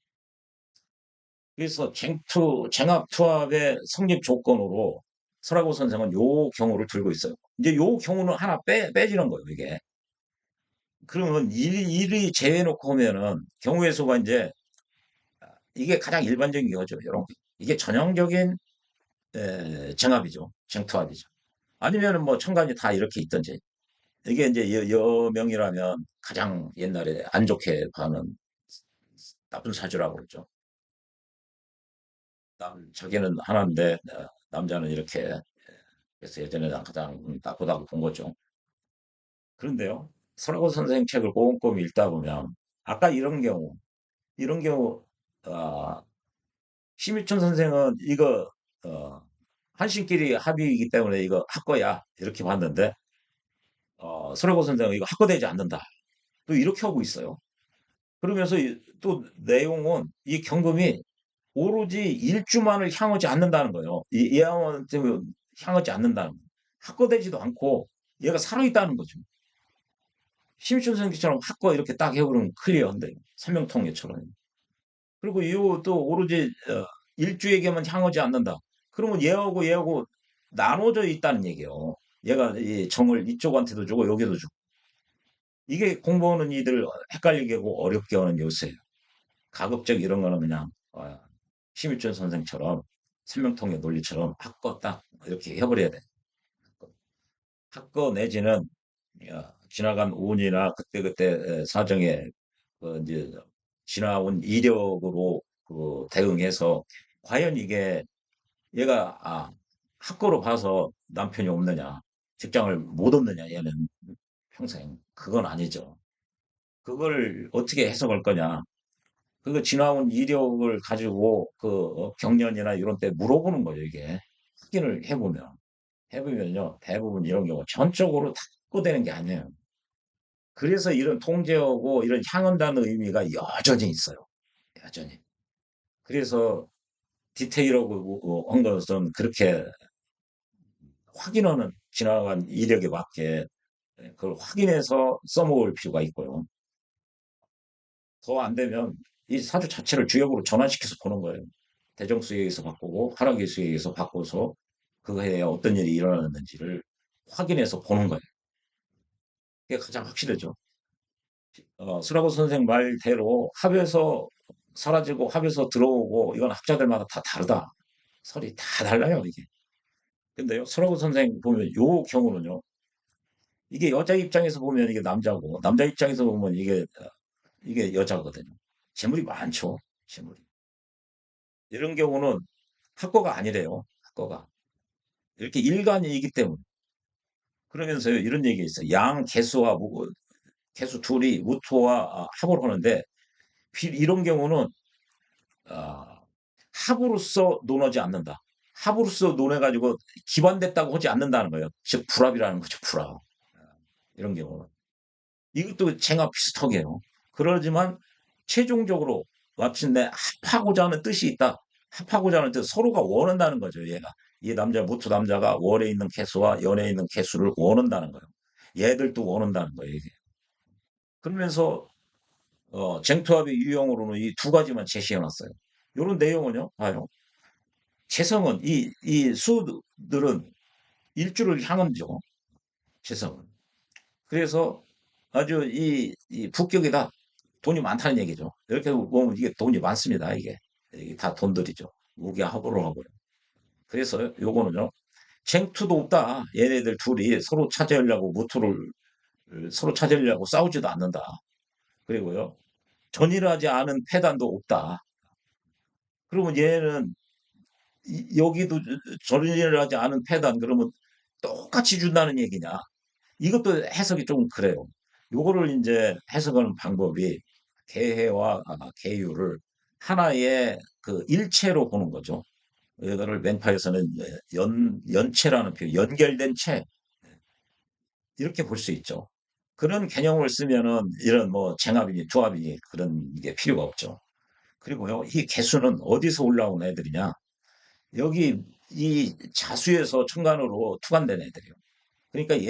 그래서 쟁합 투합의 성립 조건으로 설하고 선생은 요 경우를 들고 있어요. 이제 요 경우는 하나 빼지는 거예요, 이게. 그러면 일이 제외놓고 보면은 경우의 수가 이제 이게 가장 일반적인 경우죠. 이런 이게 전형적인 쟁합이죠. 쟁투합이죠. 아니면은 뭐 천간이 다 이렇게 있든지. 이게 이제 여명이라면 가장 옛날에 안 좋게 봐는 나쁜 사주라고 그러죠. 자기는 하나인데 남자는 이렇게 그래서 예전에 가장 나쁘다고 본 거죠. 그런데요, 설하고 선생 책을 꼼꼼히 읽다 보면 아까 이런 경우 아, 심유천 선생은 이거 한신끼리 합의이기 때문에 이거 할 거야 이렇게 봤는데 서라고 선생은 이거 학거되지 않는다. 또 이렇게 하고 있어요. 그러면서 또 내용은 이 경금이 오로지 일주만을 향하지 않는다는 거예요. 이 예언한테 향하지 않는다는 거예요. 학거되지도 않고 얘가 살아있다는 거죠. 심시춘 선생처럼 학거 이렇게 딱 해버리면 클리어한데 삼명통일처럼. 그리고 이것도 오로지 일주에게만 향하지 않는다. 그러면 얘하고 나눠져 있다는 얘기예요. 얘가 이 정을 이쪽한테도 주고 여기도 주고. 이게 공부하는 이들 헷갈리게 하고 어렵게 하는 요소예요. 가급적 이런 거는 그냥 심일준 선생처럼 생명통일 논리처럼 학거 딱 이렇게 해버려야 돼. 학거 내지는 지나간 운이나 그때그때 사정에 이제 지나온 이력으로 그 대응해서 과연 이게 얘가 학거로 봐서 남편이 없느냐, 직장을 못 얻느냐 얘는 평생 그건 아니죠. 그걸 어떻게 해석할 거냐? 그거 지나온 이력을 가지고 그 경련이나 이런 때 물어보는 거죠, 이게. 확인을 해보면요, 대부분 이런 경우 전적으로 탁구되는 게 아니에요. 그래서 이런 통제하고 이런 향한다는 의미가 여전히 있어요. 여전히. 그래서 디테일하고 한 것은 그렇게 확인하는 지나간 이력에 맞게 그걸 확인해서 써먹을 필요가 있고요. 더 안 되면 이 사주 자체를 주역으로 전환시켜서 보는 거예요. 대정수에 의해서 바꾸고 하락일수에 의해서 바꿔서 그 해에 어떤 일이 일어났는지를 확인해서 보는 거예요. 그게 가장 확실하죠. 수라고 선생 말대로 합에서 사라지고 합에서 들어오고 이건 학자들마다 다 다르다. 설이 다 달라요, 이게. 근데요, 수라고 선생 보면 요 경우는요. 이게 여자 입장에서 보면 이게 남자고 남자 입장에서 보면 이게 여자거든요. 재물이 많죠. 재물이. 이런 경우는 학거가 아니래요. 학거가. 이렇게 일간이기 때문에. 그러면서요, 이런 얘기 있어요. 양 개수와 개수 둘이 무토와 합을 하는데, 이런 경우는, 아, 합으로서 논하지 않는다. 합으로서 논해가지고 기반됐다고 하지 않는다는 거예요. 즉, 불합이라는 거죠, 불합. 이런 경우는. 이것도 쟁합 비슷하게요. 그러지만, 최종적으로 마침내 합하고자 하는 뜻이 있다. 합하고자 하는 뜻, 서로가 원한다는 거죠, 얘가. 이 무토 남자가 월에 있는 개수와 연에 있는 개수를 원한다는 거예요. 얘들도 원한다는 거예요, 이게. 그러면서 쟁투합의 유형으로는 이 두 가지만 제시해 놨어요. 이런 내용은요, 봐요. 재성은 이 수들은 일주를 향한죠. 재성은. 그래서 아주 이 북격이다. 돈이 많다는 얘기죠. 이렇게 보면 이게 돈이 많습니다. 이게 다 돈들이죠. 무게 합으로 하고요. 그래서 요거는요. 쟁투도 없다. 얘네들 둘이 서로 차지하려고 무토를 서로 차지하려고 싸우지도 않는다. 그리고요. 전일하지 않은 패단도 없다. 그러면 얘는 여기도 전일하지 않은 패단 그러면 똑같이 준다는 얘기냐? 이것도 해석이 좀 그래요. 요거를 이제 해석하는 방법이 개해와 개유를 하나의 그 일체로 보는 거죠. 이거를 맹파에서는 연체라는 표현, 연결된 채 이렇게 볼 수 있죠. 그런 개념을 쓰면은 이런 뭐 쟁합이니 조합이니 그런 게 필요가 없죠. 그리고요, 이 개수는 어디서 올라온 애들이냐? 여기 이 자수에서 천간으로 투관된 애들이요. 그러니까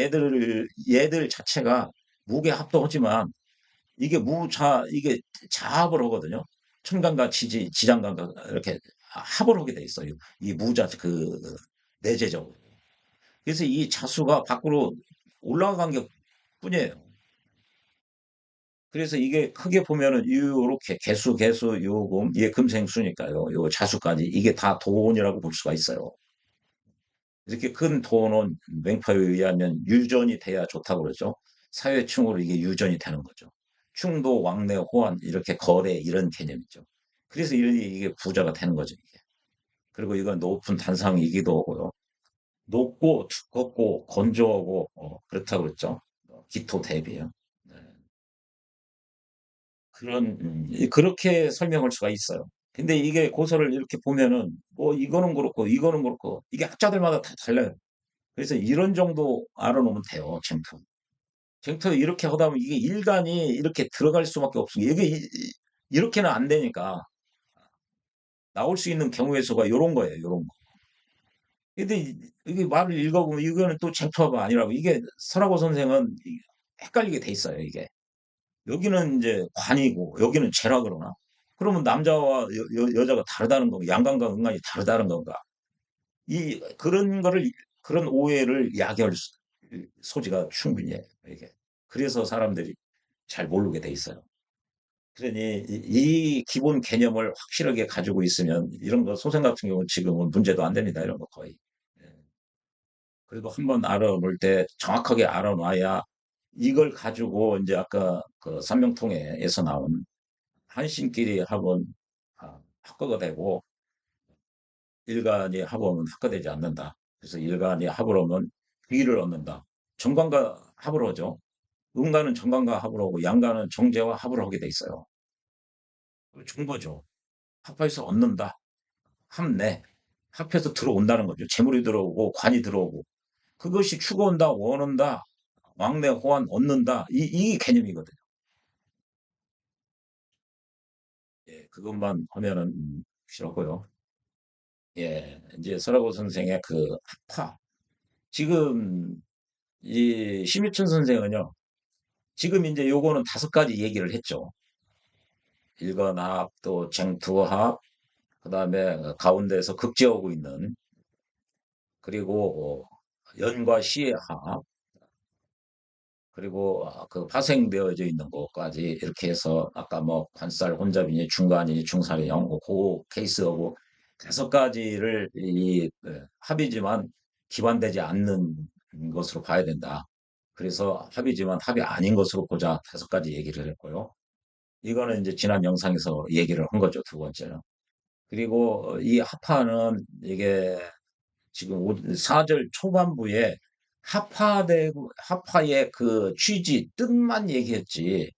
얘들 자체가 무게 합도하지만 이게 이게 자합을 하거든요. 천간과 지장간과 이렇게 합을 하게 돼 있어요. 이 무자, 내재적으로. 그래서 이 자수가 밖으로 올라간 게 뿐이에요. 그래서 이게 크게 보면은 이렇게 개수, 요금, 이게 금생수니까요. 요 자수까지 이게 다 돈이라고 볼 수가 있어요. 이렇게 큰 돈은 맹파에 의하면 유전이 돼야 좋다고 그러죠. 사회충으로 이게 유전이 되는 거죠. 충도, 왕래, 호환, 이렇게 거래, 이런 개념이죠. 그래서 이게 부자가 되는 거죠, 이게. 그리고 이건 높은 단상이기도 하고요. 높고, 두껍고, 건조하고, 그렇다고 그랬죠. 기토 대비요. 네. 그렇게 설명할 수가 있어요. 근데 이게 고서를 이렇게 보면은, 뭐, 이거는 그렇고, 이게 학자들마다 다 달라요. 그래서 이런 정도 알아놓으면 돼요, 쟁투. 쟁터 이렇게 하다 보면 이게 일간이 이렇게 들어갈 수밖에 없습니다. 이게 이렇게는 안 되니까 나올 수 있는 경우의 수가 요런 거예요. 요런 거. 근데 이게 말을 읽어보면 이거는 또 쟁투가 아니라고. 이게 설하고 선생은 헷갈리게 돼 있어요. 이게. 여기는 이제 관이고 여기는 재라 그러나? 그러면 남자와 여자가 다르다는 건가? 양간과 음간이 다르다는 건가? 그런 거를, 그런 오해를 야기할 소지가 충분히 해요. 이게. 그래서 사람들이 잘 모르게 돼 있어요. 그러니 이 기본 개념을 확실하게 가지고 있으면 이런 거 소생 같은 경우는 지금은 문제도 안 됩니다. 이런 거 거의. 예. 그리고 한번 알아볼 때 정확하게 알아놔야 이걸 가지고 이제 아까 그 삼명통해에서 나온 한신끼리 합은 합거가 되고 일간이 합하면 합거되지 않는다. 그래서 일간이 합을 하면 비를 얻는다. 정관과 합을 하죠. 음간은 정관과 합을 하고 양간은 정제와 합을 하게 돼 있어요. 좋은 거죠. 합해서 얻는다. 합내. 합해서 들어온다는 거죠. 재물이 들어오고 관이 들어오고 그것이 추구온다, 원한다, 왕래, 호환, 얻는다. 이 개념이거든요. 예, 그것만 하면은 싫었고요. 예, 이제 설하고 선생의 그 합화. 지금 이 심유천 선생은요. 지금 이제 요거는 5가지 얘기를 했죠. 일관합, 또 쟁투합, 그다음에 가운데서 극제하고 있는, 그리고 연과 시의 합, 그리고 그 파생되어져 있는 것까지 이렇게 해서 아까 뭐 관살, 혼잡이니 중간이니 중살이니 그 케이스하고 5가지를 합이지만 기반되지 않는 것으로 봐야 된다. 그래서 합이지만 합이 아닌 것으로 보자 5가지 얘기를 했고요. 이거는 이제 지난 영상에서 얘기를 한 거죠. 2번째는. 그리고 이 합파는 이게 지금 4절 초반부에 합파의 그 취지, 뜻만 얘기했지,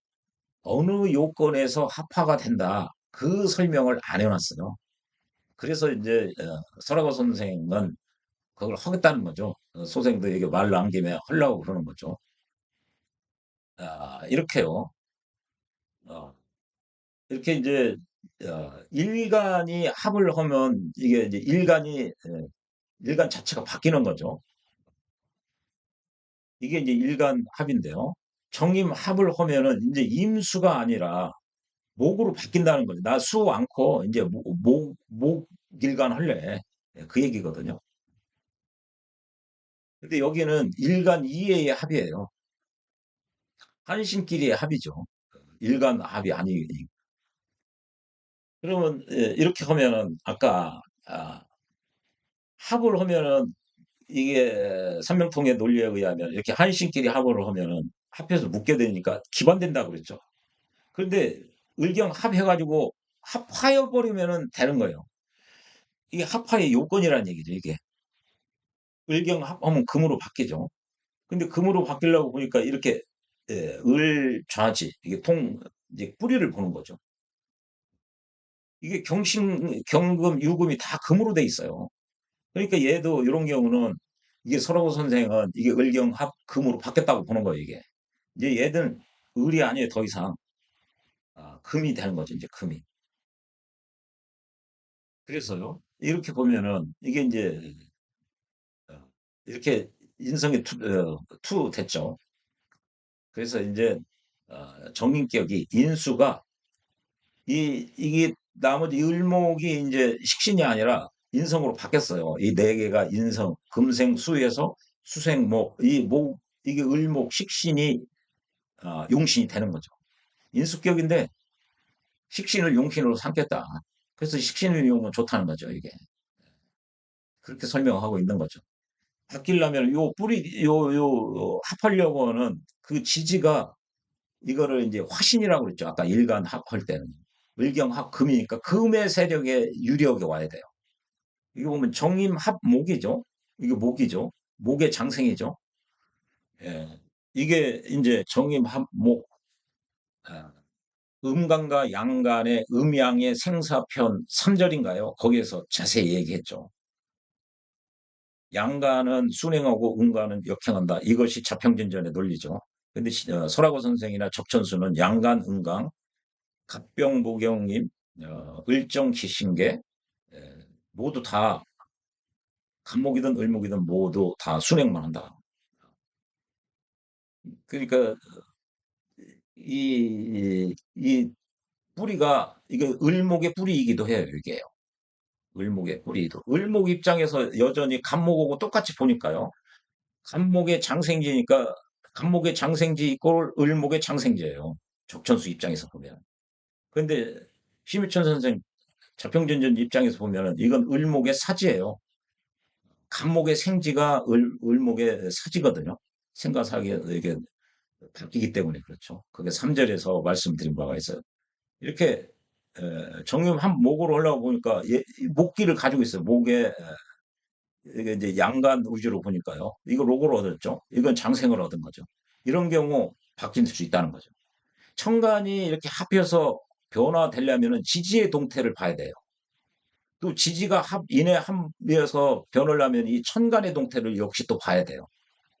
어느 요건에서 합파가 된다. 그 설명을 안 해놨어요. 그래서 이제, 설학어 선생은 그걸 하겠다는 거죠. 소생도 이게 말 남김에 하려고 그러는 거죠. 이렇게요. 어, 이렇게 이제, 일간이 합을 하면 이게 이제 일간 자체가 바뀌는 거죠. 이게 이제 일간 합인데요. 정임 합을 하면은 이제 임수가 아니라 목으로 바뀐다는 거죠. 나 수 않고 이제 목일간 할래. 예, 그 얘기거든요. 근데 여기는 일간 이해의 합이에요. 한신끼리의 합이죠. 일간 합이 아니. 그러면 이렇게 하면은 아까 합을 하면은 이게 삼명통의 논리에 의하면 이렇게 한신끼리 합을 하면은 합해서 묶게 되니까 기반된다고 그랬죠. 그런데 의경 합해가지고 합하여 버리면은 되는 거예요. 이게 합하의 요건이라는 얘기죠, 이게. 의경 합하면 금으로 바뀌죠. 근데 금으로 바뀌려고 보니까 이렇게 을좌지 이게 이제 뿌리를 보는 거죠. 이게 경신, 경금, 유금이 다 금으로 돼 있어요. 그러니까 얘도 이런 경우는 이게 서러고 선생은 이게 을경 합 금으로 바뀌었다고 보는 거예요, 이게. 이제 얘들 을이 아니에요, 더 이상. 금이 되는 거죠, 이제 금이. 그래서요. 이렇게 보면은 이게 이제 이렇게 인성이 투 됐죠. 그래서 이제 정인격이 인수가 이게 나머지 을목이 이제 식신이 아니라 인성으로 바뀌었어요. 이 4개가 인성, 금생, 수에서 수생, 목, 이게 을목 식신이 용신이 되는 거죠. 인수격인데 식신을 용신으로 삼겠다. 그래서 식신을 이용하면 좋다는 거죠, 이게. 그렇게 설명하고 있는 거죠. 바뀌려면 요 뿌리 요 합하려고는 그 지지가 이거를 이제 화신이라고 그랬죠. 아까 일간 합할 때는 을경합 금이니까 금의 세력에 유리하게 와야 돼요. 이거 보면 정임 합목이죠. 이게 목이죠. 목의 장생이죠. 예. 이게 이제 정임 합목, 아, 음간과 양간의 음양의 생사편 3절인가요? 거기에서 자세히 얘기했죠. 양간은 순행하고 음간은 역행한다. 이것이 자평진전의 논리죠. 근데 설하고 선생이나 적천수는 양간, 은강, 갑병, 무경임, 을정, 기신계, 에, 모두 다 간목이든 을목이든 모두 다 순행만 한다. 그러니까 이 뿌리가 이게 을목의 뿌리이기도 해요. 이게요. 을목의 뿌리도. 을목 입장에서 여전히 간목하고 똑같이 보니까요. 간목의 장생지니까 간목의 장생지 이꼴 을목의 장생지예요. 적천수 입장에서 보면. 근데 심유천 선생 자평전전 입장에서 보면은 이건 을목의 사지예요. 간목의 생지가 을목의 사지거든요. 생과 사기가 이게 바뀌기 때문에 그렇죠. 그게 3절에서 말씀드린 바가 있어요. 이렇게 정유 한 목으로 하려고 보니까 목기를 가지고 있어요. 목에 이게 이제 양간 위주로 보니까요. 이거 로고를 얻었죠. 이건 장생을 얻은 거죠. 이런 경우 바뀔 수 있다는 거죠. 천간이 이렇게 합해서 변화되려면은 지지의 동태를 봐야 돼요. 또 지지가 인해 합해서 변을 하면 이 천간의 동태를 역시 또 봐야 돼요.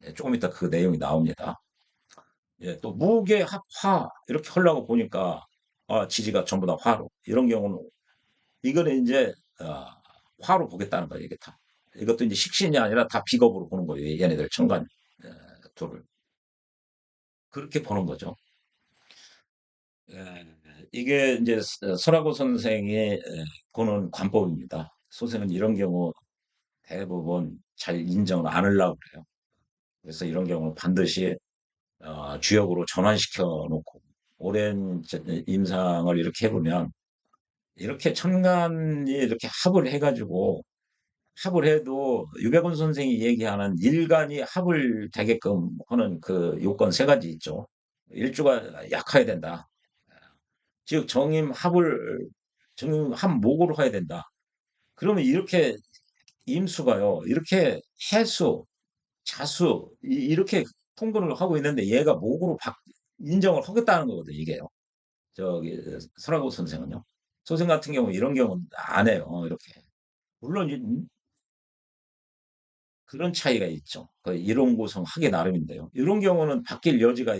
예, 조금 이따 그 내용이 나옵니다. 예, 또 무게 합화 이렇게 하려고 보니까 지지가 전부 다 화로 이런 경우는 이거는 이제 어, 화로 보겠다는 거예요. 이게 다. 이것도 이제 식신이 아니라 다 비겁으로 보는 거예요. 얘네들 천간 둘을 그렇게 보는 거죠. 예, 이게 이제 설하고 선생의 보는 관법입니다. 소생은 이런 경우 대부분 잘 인정을 안 하려고 그래요. 그래서 이런 경우는 반드시 주역으로 전환시켜 놓고 오랜 임상을 이렇게 해보면 이렇게 천간이 이렇게 합을 해가지고 합을 해도 유백운 선생이 얘기하는 일간이 합을 되게끔 하는 그 요건 세 가지 있죠. 일주가 약해야 된다. 즉 정임 합목으로 해야 된다. 그러면 이렇게 임수가요. 이렇게 해수, 자수 이렇게 통분을 하고 있는데 얘가 목으로 인정을 하겠다는 거거든요. 이게요. 저기 설하고 선생은요. 선생 같은 경우 이런 경우는 안 해요. 이렇게. 물론 그런 차이가 있죠. 그 이론 구성하기 나름인데요. 이런 경우는 바뀔 여지가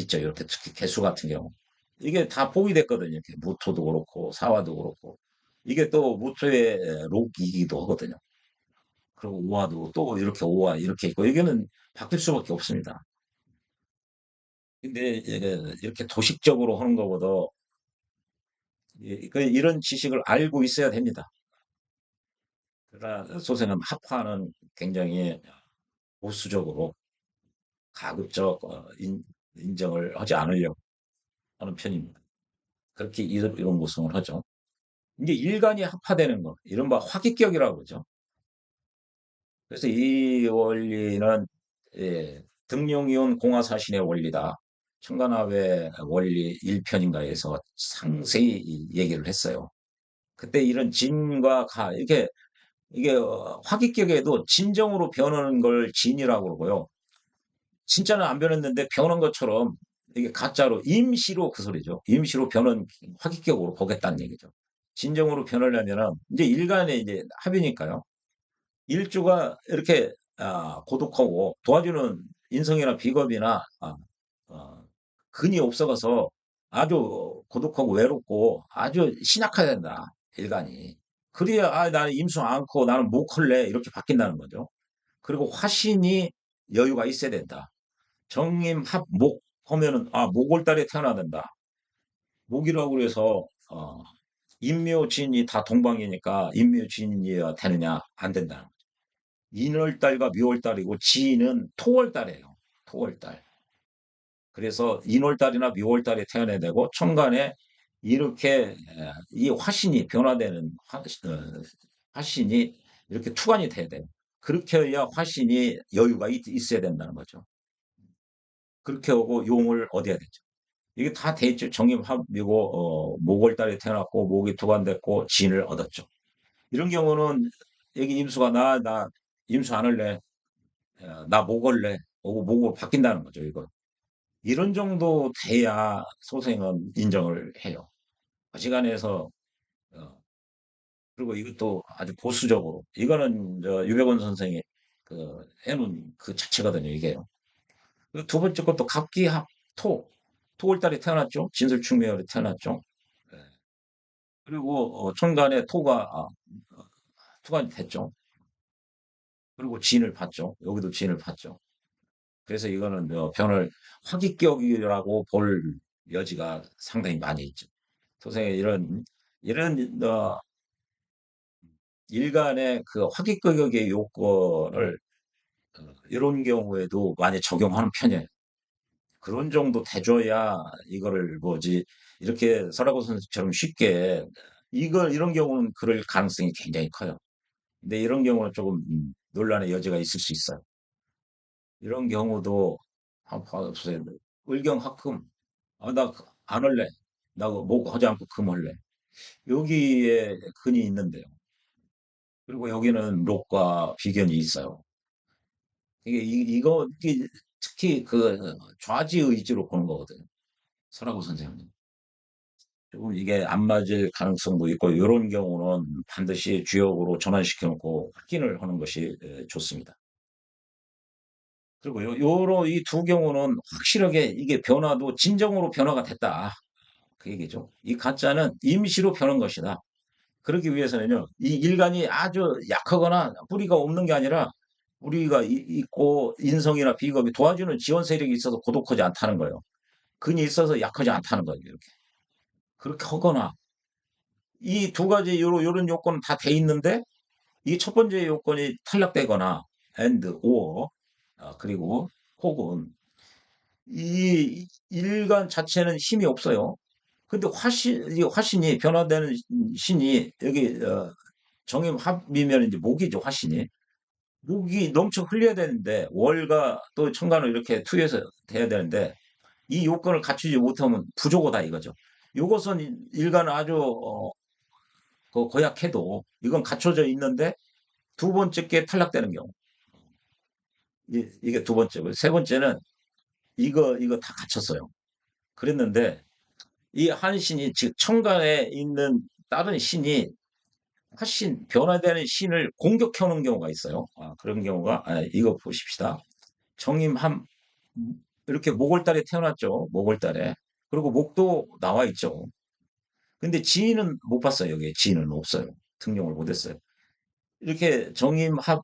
죠 이렇게 특히 개수 같은 경우. 이게 다 포기됐거든요. 이렇게 무토도 그렇고 사화도 그렇고. 이게 또 무토의 록이기도 하거든요. 그리고 오화도 또 이렇게 오화 이렇게 있고 이게는 바뀔 수밖에 없습니다. 근데 이렇게 도식적으로 하는 것보다 이런 지식을 알고 있어야 됩니다. 그러나 소생은 합화는 굉장히 보수적으로 가급적 인정을 하지 않으려고 하는 편입니다. 그렇게 이런 구성을 하죠. 이게 일간이 합화되는 거, 이른바 화기격이라고 그러죠. 그래서 이 원리는 등용이온 공화사신의 원리다. 천간합의 원리 1편인가에서 상세히 얘기를 했어요. 그때 이런 진과 가, 이게 화기격에도 진정으로 변하는 걸 진이라고 그러고요. 진짜는 안 변했는데 변한 것처럼 이게 가짜로 임시로 그 소리죠. 임시로 변한 화기격으로 보겠다는 얘기죠. 진정으로 변하려면은 이제 일간의 이제 합이니까요. 일주가 이렇게 고독하고 도와주는 인성이나 비겁이나 근이 없어가서 아주 고독하고 외롭고 아주 신약해야 된다. 일간이. 그래야 나는 임수 않고 나는 목할래 이렇게 바뀐다는 거죠. 그리고 화신이 여유가 있어야 된다. 정임 합 목 하면은 목월달에 태어나야 된다. 목이라고 그래서 인묘진이 다 동방이니까 인묘진이어야 되느냐 안 된다. 인월달과 묘월달이고 지는 토월달이에요. 토월달. 그래서 인월달이나 묘월달에 태어나야 되고 천간에 이렇게 이 화신이 변화되는 화신이 이렇게 투관이 돼야 돼요. 그렇게 해야 화신이 여유가 있어야 된다는 거죠. 그렇게 하고 용을 얻어야 되죠. 이게 다 돼 있죠. 정임합이고 목월달에 태어났고 목이 투관됐고 진을 얻었죠. 이런 경우는 여기 임수가 나 임수 안 할래. 나 목을래. 오고 목으로 바뀐다는 거죠. 이거. 이런 정도 돼야 소생은 인정을 해요. 시간에서 그리고 이것도 아주 보수적으로 이거는 유백원 선생이 해놓은 그 자체거든요. 이게요. 두 번째 것도 갑기합 토. 토월달에 태어났죠. 진술충매월에 태어났죠. 예. 그리고 천간에 토가 됐죠. 그리고 진을 봤죠. 여기도 진을 봤죠. 그래서 이거는 변을 화기격이라고 볼 여지가 상당히 많이 있죠. 선생님 이런 일간의 그 화기격의 요건을 이런 경우에도 많이 적용하는 편이에요. 그런 정도 돼줘야 이거를 뭐지 이렇게 설하고 선생처럼 쉽게 이런 경우는 그럴 가능성이 굉장히 커요. 근데 이런 경우는 조금 논란의 여지가 있을 수 있어요. 이런 경우도 한번 봐보세요. 을경합금. 나 안 할래. 나 목 하지 않고 금 할래. 여기에 근이 있는데요. 그리고 여기는 록과 비견이 있어요. 이게 특히 그 좌지 의지로 보는 거거든요. 설하고 선생님. 조금 이게 안 맞을 가능성도 있고, 이런 경우는 반드시 주역으로 전환시켜 놓고 확인을 하는 것이 좋습니다. 그리고 이 두 경우는 확실하게 이게 변화도 진정으로 변화가 됐다. 그 얘기죠. 이 가짜는 임시로 변한 것이다. 그러기 위해서는요, 이 일간이 아주 약하거나 뿌리가 없는 게 아니라 우리가 있고 인성이나 비겁이 도와주는 지원 세력이 있어서 고독하지 않다는 거예요. 근이 있어서 약하지 않다는 거예요. 이렇게. 그렇게 하거나 이 두 가지 요런 요건은 다 돼 있는데 이 첫 번째 요건이 탈락되거나 and or 그리고 혹은 이 일간 자체는 힘이 없어요. 근데 이 화신이 변화되는 신이 여기 정임합이면 이제 목이죠, 화신이. 목이 넘쳐 흘려야 되는데 월과 또 천간을 이렇게 투여해서 돼야 되는데 이 요건을 갖추지 못하면 부족하다 이거죠. 요것은 일간은 아주 그 고약해도 이건 갖춰져 있는데 두 번째 게 탈락되는 경우. 이게 두 번째고요. 세 번째는 이거 다 갖췄어요. 그랬는데 이 한 신이 즉 천간에 있는 다른 신이 화신 변화되는 신을 공격해 오는 경우가 있어요. 그런 경우가 이거 보십시다. 정임함 이렇게 목월달에 태어났죠. 목월달에. 그리고 목도 나와 있죠. 근데 지인은 못 봤어요. 여기에 지인은 없어요. 등용을 못했어요. 이렇게 정임합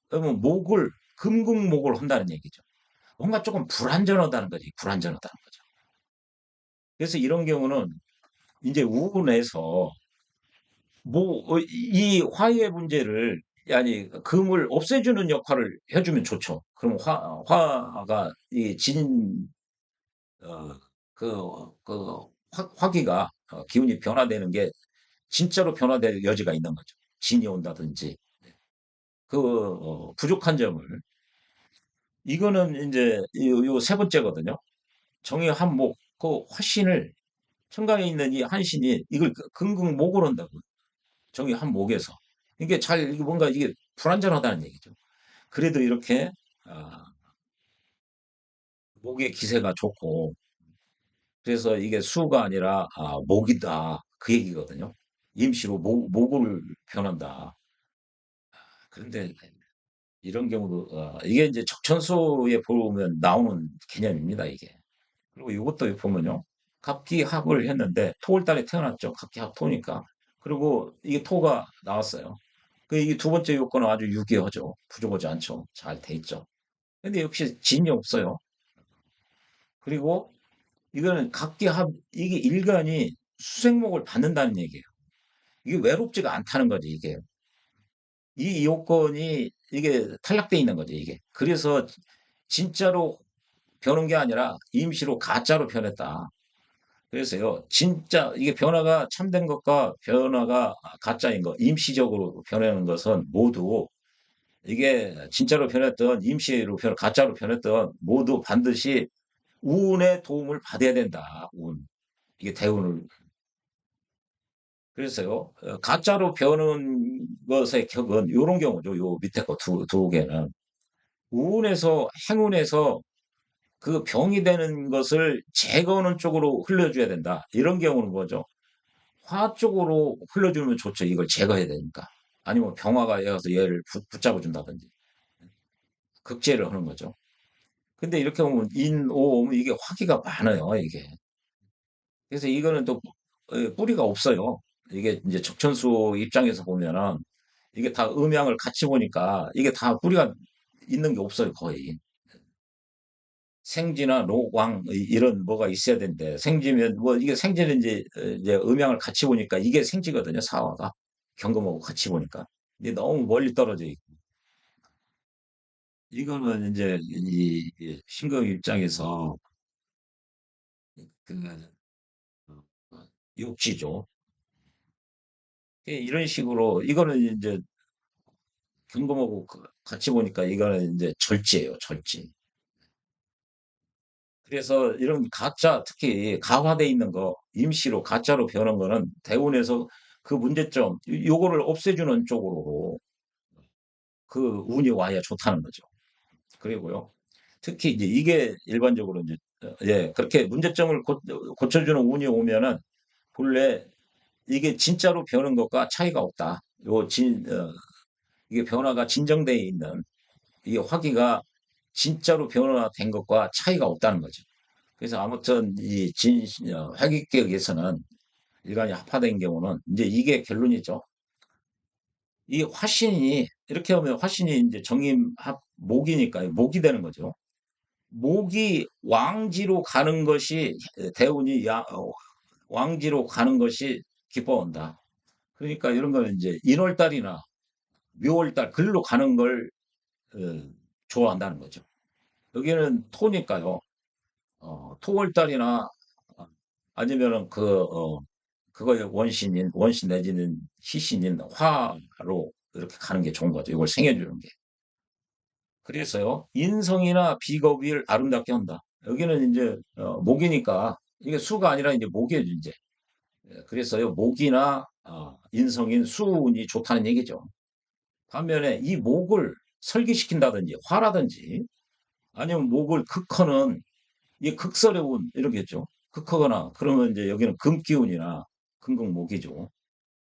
그러면 목을 금국목을 한다는 얘기죠. 뭔가 조금 불안전하다는 거지. 불안전하다는 거죠. 그래서 이런 경우는 이제 우군에서 이 화의 문제를 아니 금을 없애주는 역할을 해주면 좋죠. 그럼 화가 이 어, 화기가 기운이 변화되는 게 진짜로 변화될 여지가 있는 거죠. 진이 온다든지 그 부족한 점을 이거는 이제 요 세 번째거든요. 정의 한목 그 화신을 천간에 있는 이 한신이 이걸 긍긍목을 한다고 정의 한목에서 이게 이게 뭔가 이게 불안전하다는 얘기죠. 그래도 이렇게 아, 목의 기세가 좋고 그래서 이게 수가 아니라 목이다 그 얘기거든요. 임시로 목을 변한다. 그런데 이런 경우도 이게 이제 적천수에 보면 나오는 개념입니다 이게. 그리고 이것도 보면요. 갑기합을 했는데 토월달에 태어났죠. 갑기합토니까. 그리고 이게 토가 나왔어요. 이게 두 번째 요건은 아주 유기하죠. 부족하지 않죠. 잘 돼 있죠. 근데 역시 진이 없어요. 그리고 이거는 각기합 이게 일간이 수생목을 받는다는 얘기예요. 이게 외롭지가 않다는 거지 이게. 이 요건이 이게 탈락돼 있는 거죠 이게. 그래서 진짜로 변한 게 아니라 임시로 가짜로 변했다. 그래서요, 진짜 이게 변화가 참된 것과 변화가 가짜인 것, 임시적으로 변하는 것은 모두 이게 진짜로 변했던 임시로 가짜로 변했던 모두 반드시 운의 도움을 받아야 된다. 운. 이게 대운을. 그래서요, 가짜로 변한 것의 격은 이런 경우죠. 요 밑에 거 두 개는. 운에서, 행운에서 그 병이 되는 것을 제거하는 쪽으로 흘려줘야 된다. 이런 경우는 뭐죠? 화 쪽으로 흘려주면 좋죠. 이걸 제거해야 되니까. 아니면 병화가 여서 얘를 붙잡아 준다든지. 극제를 하는 거죠. 근데 이렇게 보면 인, 오 오면 이게 화기가 많아요, 이게. 그래서 이거는 또 뿌리가 없어요. 이게 이제 적천수 입장에서 보면은 이게 다 음양을 같이 보니까 이게 다 뿌리가 있는 게 없어요, 거의. 생지나 노광 이런 뭐가 있어야 되는데 생지면 뭐 이게 생지는 이제 음양을 같이 보니까 이게 생지거든요, 사화가. 경금하고 같이 보니까. 근데 너무 멀리 떨어져 있고. 이거는 이제 이 신금 입장에서 그 육지죠. 이런 식으로 이거는 이제 경금하고 같이 보니까 이거는 이제 절지예요, 절지. 그래서 이런 가짜, 특히 가화돼 있는 거, 임시로 가짜로 변한 거는 대운에서 그 문제점, 요거를 없애주는 쪽으로 그 운이 와야 좋다는 거죠. 그리고요. 특히 이제 이게 일반적으로 이제, 예, 그렇게 문제점을 고쳐주는 운이 오면은 본래 이게 진짜로 변한 것과 차이가 없다. 이게 변화가 진정돼 있는, 이게 화기가 진짜로 변화된 것과 차이가 없다는 거죠. 그래서 아무튼 화기격에서는 일간이 합화된 경우는 이제 이게 결론이죠. 이 화신이 이렇게 하면 화신이 이제 정임합 목이니까 목이 되는 거죠. 목이 왕지로 가는 것이 대운이 왕지로 가는 것이 기뻐온다. 그러니까 이런 거는 이제 인월달이나 묘월달 글로 가는 걸 좋아한다는 거죠. 여기는 토니까요. 토월달이나 아니면은 그거의 원신 내지는 시신인 화로 이렇게 가는 게 좋은 거죠. 이걸 생겨주는 게. 그래서요, 인성이나 비겁을 아름답게 한다. 여기는 이제, 목이니까, 이게 수가 아니라 이제 목이에요, 이제. 그래서요, 목이나, 인성인 수운이 좋다는 얘기죠. 반면에 이 목을 설기시킨다든지, 화라든지, 아니면 목을 극하는, 이 극설의 운, 이러겠죠. 극하거나, 그러면 이제 여기는 금기운이나 금극목이죠.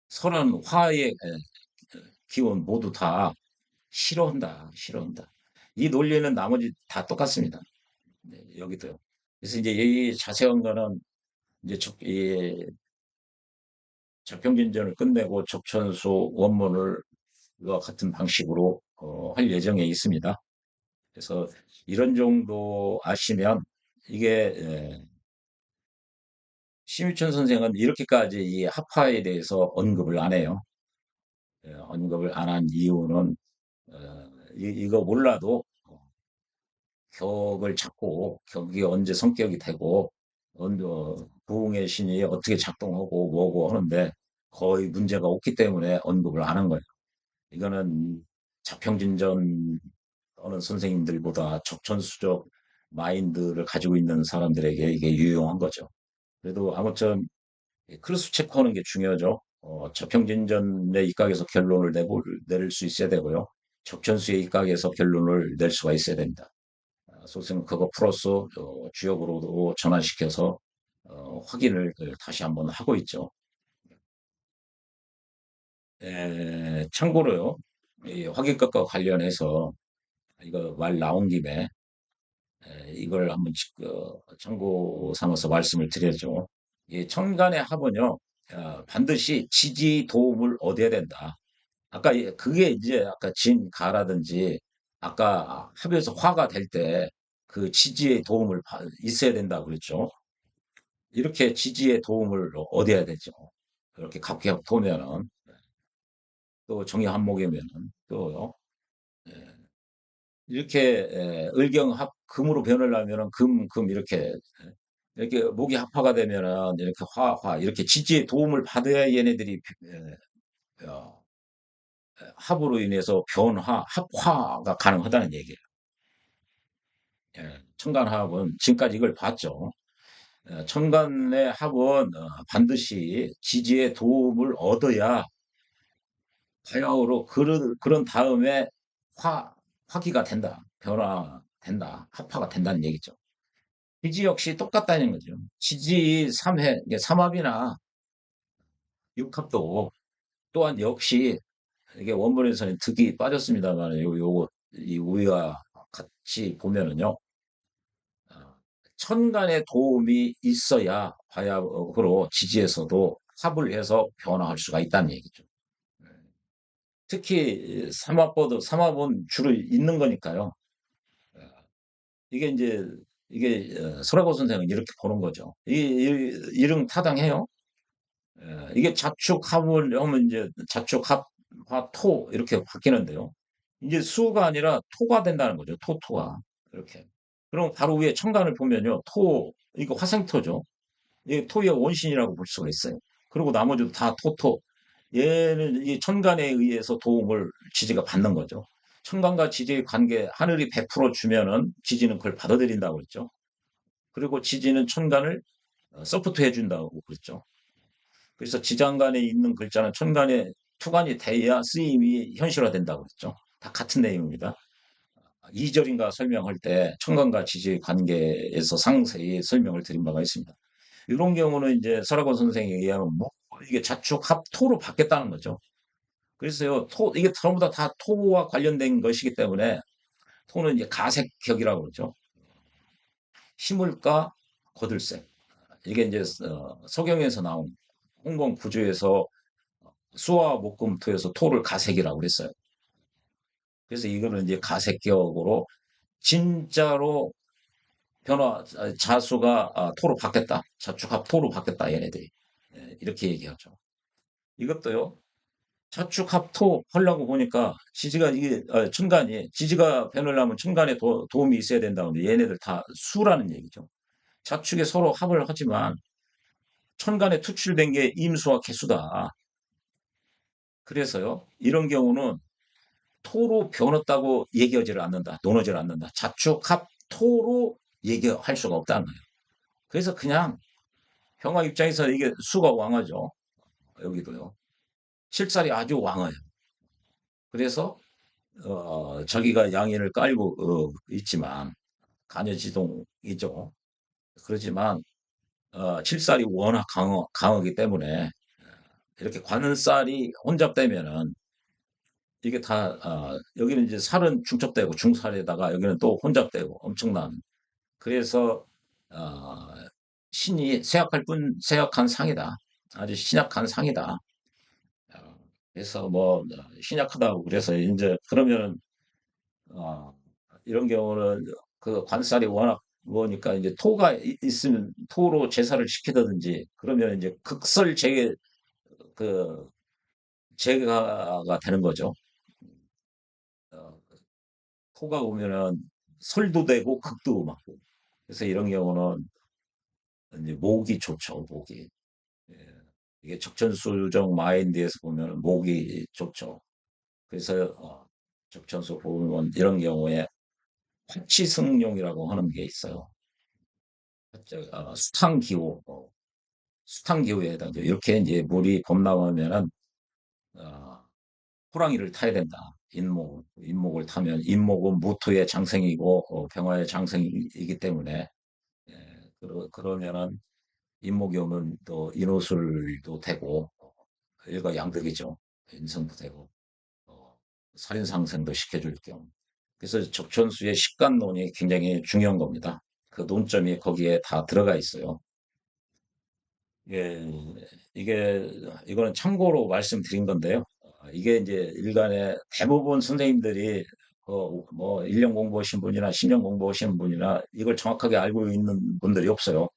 설한 화의 기운 모두 다 싫어한다, 싫어한다. 이 논리는 나머지 다 똑같습니다. 네, 여기도요. 그래서 이제 이 자세한 거는 이제 이 적평진전을 끝내고 적천수 원문을 과 같은 방식으로 할 예정에 있습니다. 그래서 이런 정도 아시면 이게 심유천 선생은 이렇게까지 이 합화에 대해서 언급을 안 해요. 언급을 안 한 이유는 이거 몰라도 격을 잡고 격이 언제 성격이 되고 부흥의 신이 어떻게 작동하고 뭐고 하는데 거의 문제가 없기 때문에 언급을 안 한 거예요. 이거는 자평진전 하는 선생님들보다 적천수적 마인드를 가지고 있는 사람들에게 이게 유용한 거죠. 그래도 아무튼 크로스 체크하는 게 중요하죠. 저평진전의 입각에서 결론을 내릴 수 있어야 되고요. 적천수의 입각에서 결론을 낼 수가 있어야 됩니다. 소수는 그거 플러스 주역으로도 전환시켜서 확인을 다시 한번 하고 있죠. 참고로요, 이 확인값과 관련해서 이거 말 나온 김에 이걸 한번 참고 삼아서 말씀을 드려죠. 이 천간의 합은요, 반드시 지지 도움을 얻어야 된다. 아까 그게 이제 아까 진가라든지 아까 합에서 화가 될 때 그 지지의 도움을 있어야 된다 그랬죠. 이렇게 지지의 도움을 얻어야 되죠. 그렇게 갑기합 도면은 또 정의 한목이면은 또요. 예, 이렇게 을경합 금으로 변을 하면은 금 이렇게 목이 합화가 되면은 이렇게 화 이렇게 지지의 도움을 받아야 얘네들이 어, 합으로 인해서 합화가 가능하다는 얘기예요. 천간합은 지금까지 이걸 봤죠. 천간의 합은 반드시 지지의 도움을 얻어야 바야흐로 그런 다음에 화기가 된다. 변화된다. 합화가 된다는 얘기죠. 지지 역시 똑같다는 거죠. 지지 3회, 삼합이나 육합도 또한 역시 이게 원본에서는 득이 빠졌습니다만 요거 이 우리와 같이 보면은요. 천간의 도움이 있어야 바야흐로 지지에서도 합을 해서 변화할 수가 있다는 얘기죠. 특히 삼합은 주로 있는 거니까요. 어, 이게 이제 이게 설화고 선생은 이렇게 보는 거죠. 일응타당해요. 이게 자축합을 하면 이제 자축합화 토 이렇게 바뀌는데요. 이제 수가 아니라 토가 된다는 거죠. 토가 이렇게. 그럼 바로 위에 천간을 보면요. 이거 화생토죠. 이게 토의 원신이라고 볼 수가 있어요. 그리고 나머지도 다 토토. 얘는 이 천간에 의해서 도움을 지지가 받는 거죠. 천간과 지지의 관계, 하늘이 100% 주면은 지지는 그걸 받아들인다고 그랬죠. 그리고 지지는 천간을 서포트 해준다고 그랬죠. 그래서 지장간에 있는 글자는 천간에 투간이 돼야 쓰임이 현실화된다고 그랬죠. 다 같은 내용입니다. 2절인가 설명할 때 천간과 지지의 관계에서 상세히 설명을 드린 바가 있습니다. 이런 경우는 이제 설학원 선생에 의하면 뭐 이게 자축 합토로 받겠다는 거죠. 그래서요, 이게 전부 다 토와 관련된 것이기 때문에 토는 이제 가색격이라고 그러죠. 희물과 거들색. 이게 이제 서경에서 나온 홍범 구조에서 수화 목금토에서 토를 가색이라고 그랬어요. 그래서 이거는 이제 가색격으로 진짜로 자수가 토로 바뀌었다. 자축합 토로 바뀌었다. 얘네들이. 이렇게 얘기하죠. 이것도요. 자축합토 하려고 보니까 지지가 이게 천간이 지지가 변하려면 천간에 도움이 있어야 된다는데 얘네들 다 수라는 얘기죠. 자축에 서로 합을 하지만 천간에 투출된 게 임수와 개수다. 그래서요. 이런 경우는 토로 변했다고 얘기하지를 않는다. 논하지를 않는다. 자축합 토로 얘기할 수가 없다는 거예요. 그래서 그냥 평화 입장에서 이게 수가 왕하죠. 여기도요. 칠살이 아주 왕해요. 그래서 자기가 양인을 깔고 있지만 간여지동이죠. 그렇지만 칠살이 워낙 강하기 때문에 이렇게 관살이 혼잡되면은 이게 다 여기는 이제 살은 중첩되고 중살에다가 여기는 또 혼잡되고 엄청난 그래서 어, 신이 쇠약한 상이다. 아주 신약한 상이다. 그래서 뭐 신약하다고 그래서 이제 그러면 어, 이런 경우는 그 관살이 워낙 뭐니까 이제 토가 있으면 토로 제사를 시키다든지 그러면 이제 그 제가가 되는 거죠. 어, 토가 오면은 설도 되고 극도 맞고 그래서 이런 경우는 이제 목이 좋죠. 목이 예. 이게 적천수정 마인드에서 보면 목이 좋죠. 그래서 적천수 보면 이런 경우에 화치승룡이라고 하는 게 있어요. 수탕기호, 수탕기호에 해당죠 이렇게 이제 물이 범람하면은 어, 호랑이를 타야 된다. 인목을 타면 인목은 무토의 장생이고 병화의 장생이기 때문에 예, 그러면은 인목이 오면 또 인호술도 되고 일거양득이죠. 인성도 되고 어, 살인상생도 시켜줄 경우. 그래서 적천수의 식간론이 굉장히 중요한 겁니다. 그 논점이 거기에 다 들어가 있어요. 예, 이거는 참고로 말씀드린 건데요. 이게 이제 일간의 대부분 선생님들이 뭐 1년 공부하신 분이나 10년 공부하신 분이나 이걸 정확하게 알고 있는 분들이 없어요.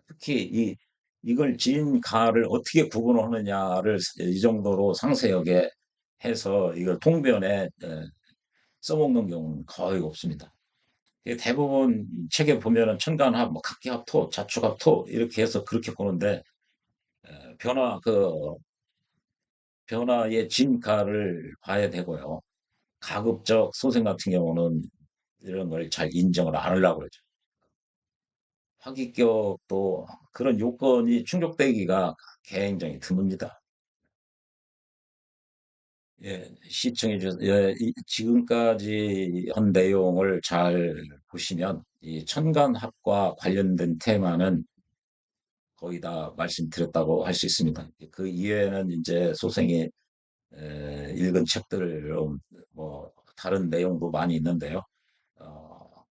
특히 이걸 지인가를 어떻게 구분하느냐를 이 정도로 상세하게 해서 이걸 통변에 써먹는 경우는 거의 없습니다. 대부분 책에 보면은 천간합, 뭐 각기합토, 자축합토 이렇게 해서 그렇게 보는데 에, 변화 그 변화의 진가를 봐야 되고요. 가급적 소생 같은 경우는 이런 걸 잘 인정을 안 하려고 그러죠. 화기격도 그런 요건이 충족되기가 굉장히 드뭅니다. 예, 시청해 주셔서 예, 지금까지 한 내용을 잘 보시면 이 천간합과 관련된 테마는 거의 다 말씀드렸다고 할 수 있습니다. 그 이외에는 이제 소생이 읽은 책들 뭐 다른 내용도 많이 있는데요.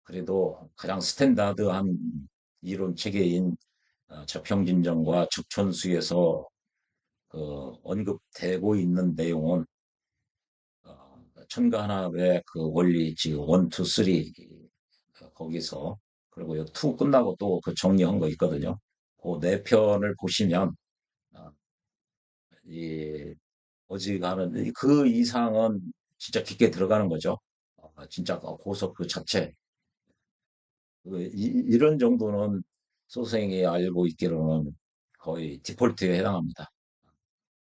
그래도 가장 스탠다드한 이론 체계인 자평진정과 적천수에서 그 언급되고 있는 내용은 천가하나의 그 원리 지금 원, 투, 쓰리 거기서 그리고 투 끝나고 또 그 정리한 거 있거든요. 그 네 편을 보시면 아, 이 어지간한 그 이상은 진짜 깊게 들어가는 거죠. 진짜 고서 그 자체 이런 정도는 소생이 알고 있기로는 거의 디폴트에 해당합니다.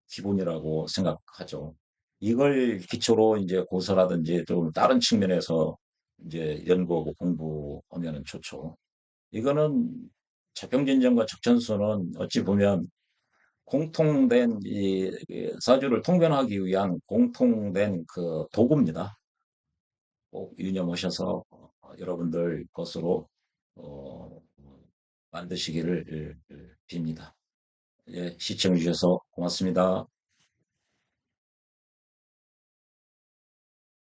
기본이라고 생각하죠. 이걸 기초로 이제 고서라든지 좀 다른 측면에서 이제 연구하고 공부하면은 좋죠. 이거는 자평진전과 적천수는 어찌 보면 공통된 이 사주를 통변하기 위한 공통된 그 도구입니다. 꼭 유념하셔서 여러분들 것으로 어, 만드시기를 빕니다. 예, 시청해 주셔서 고맙습니다.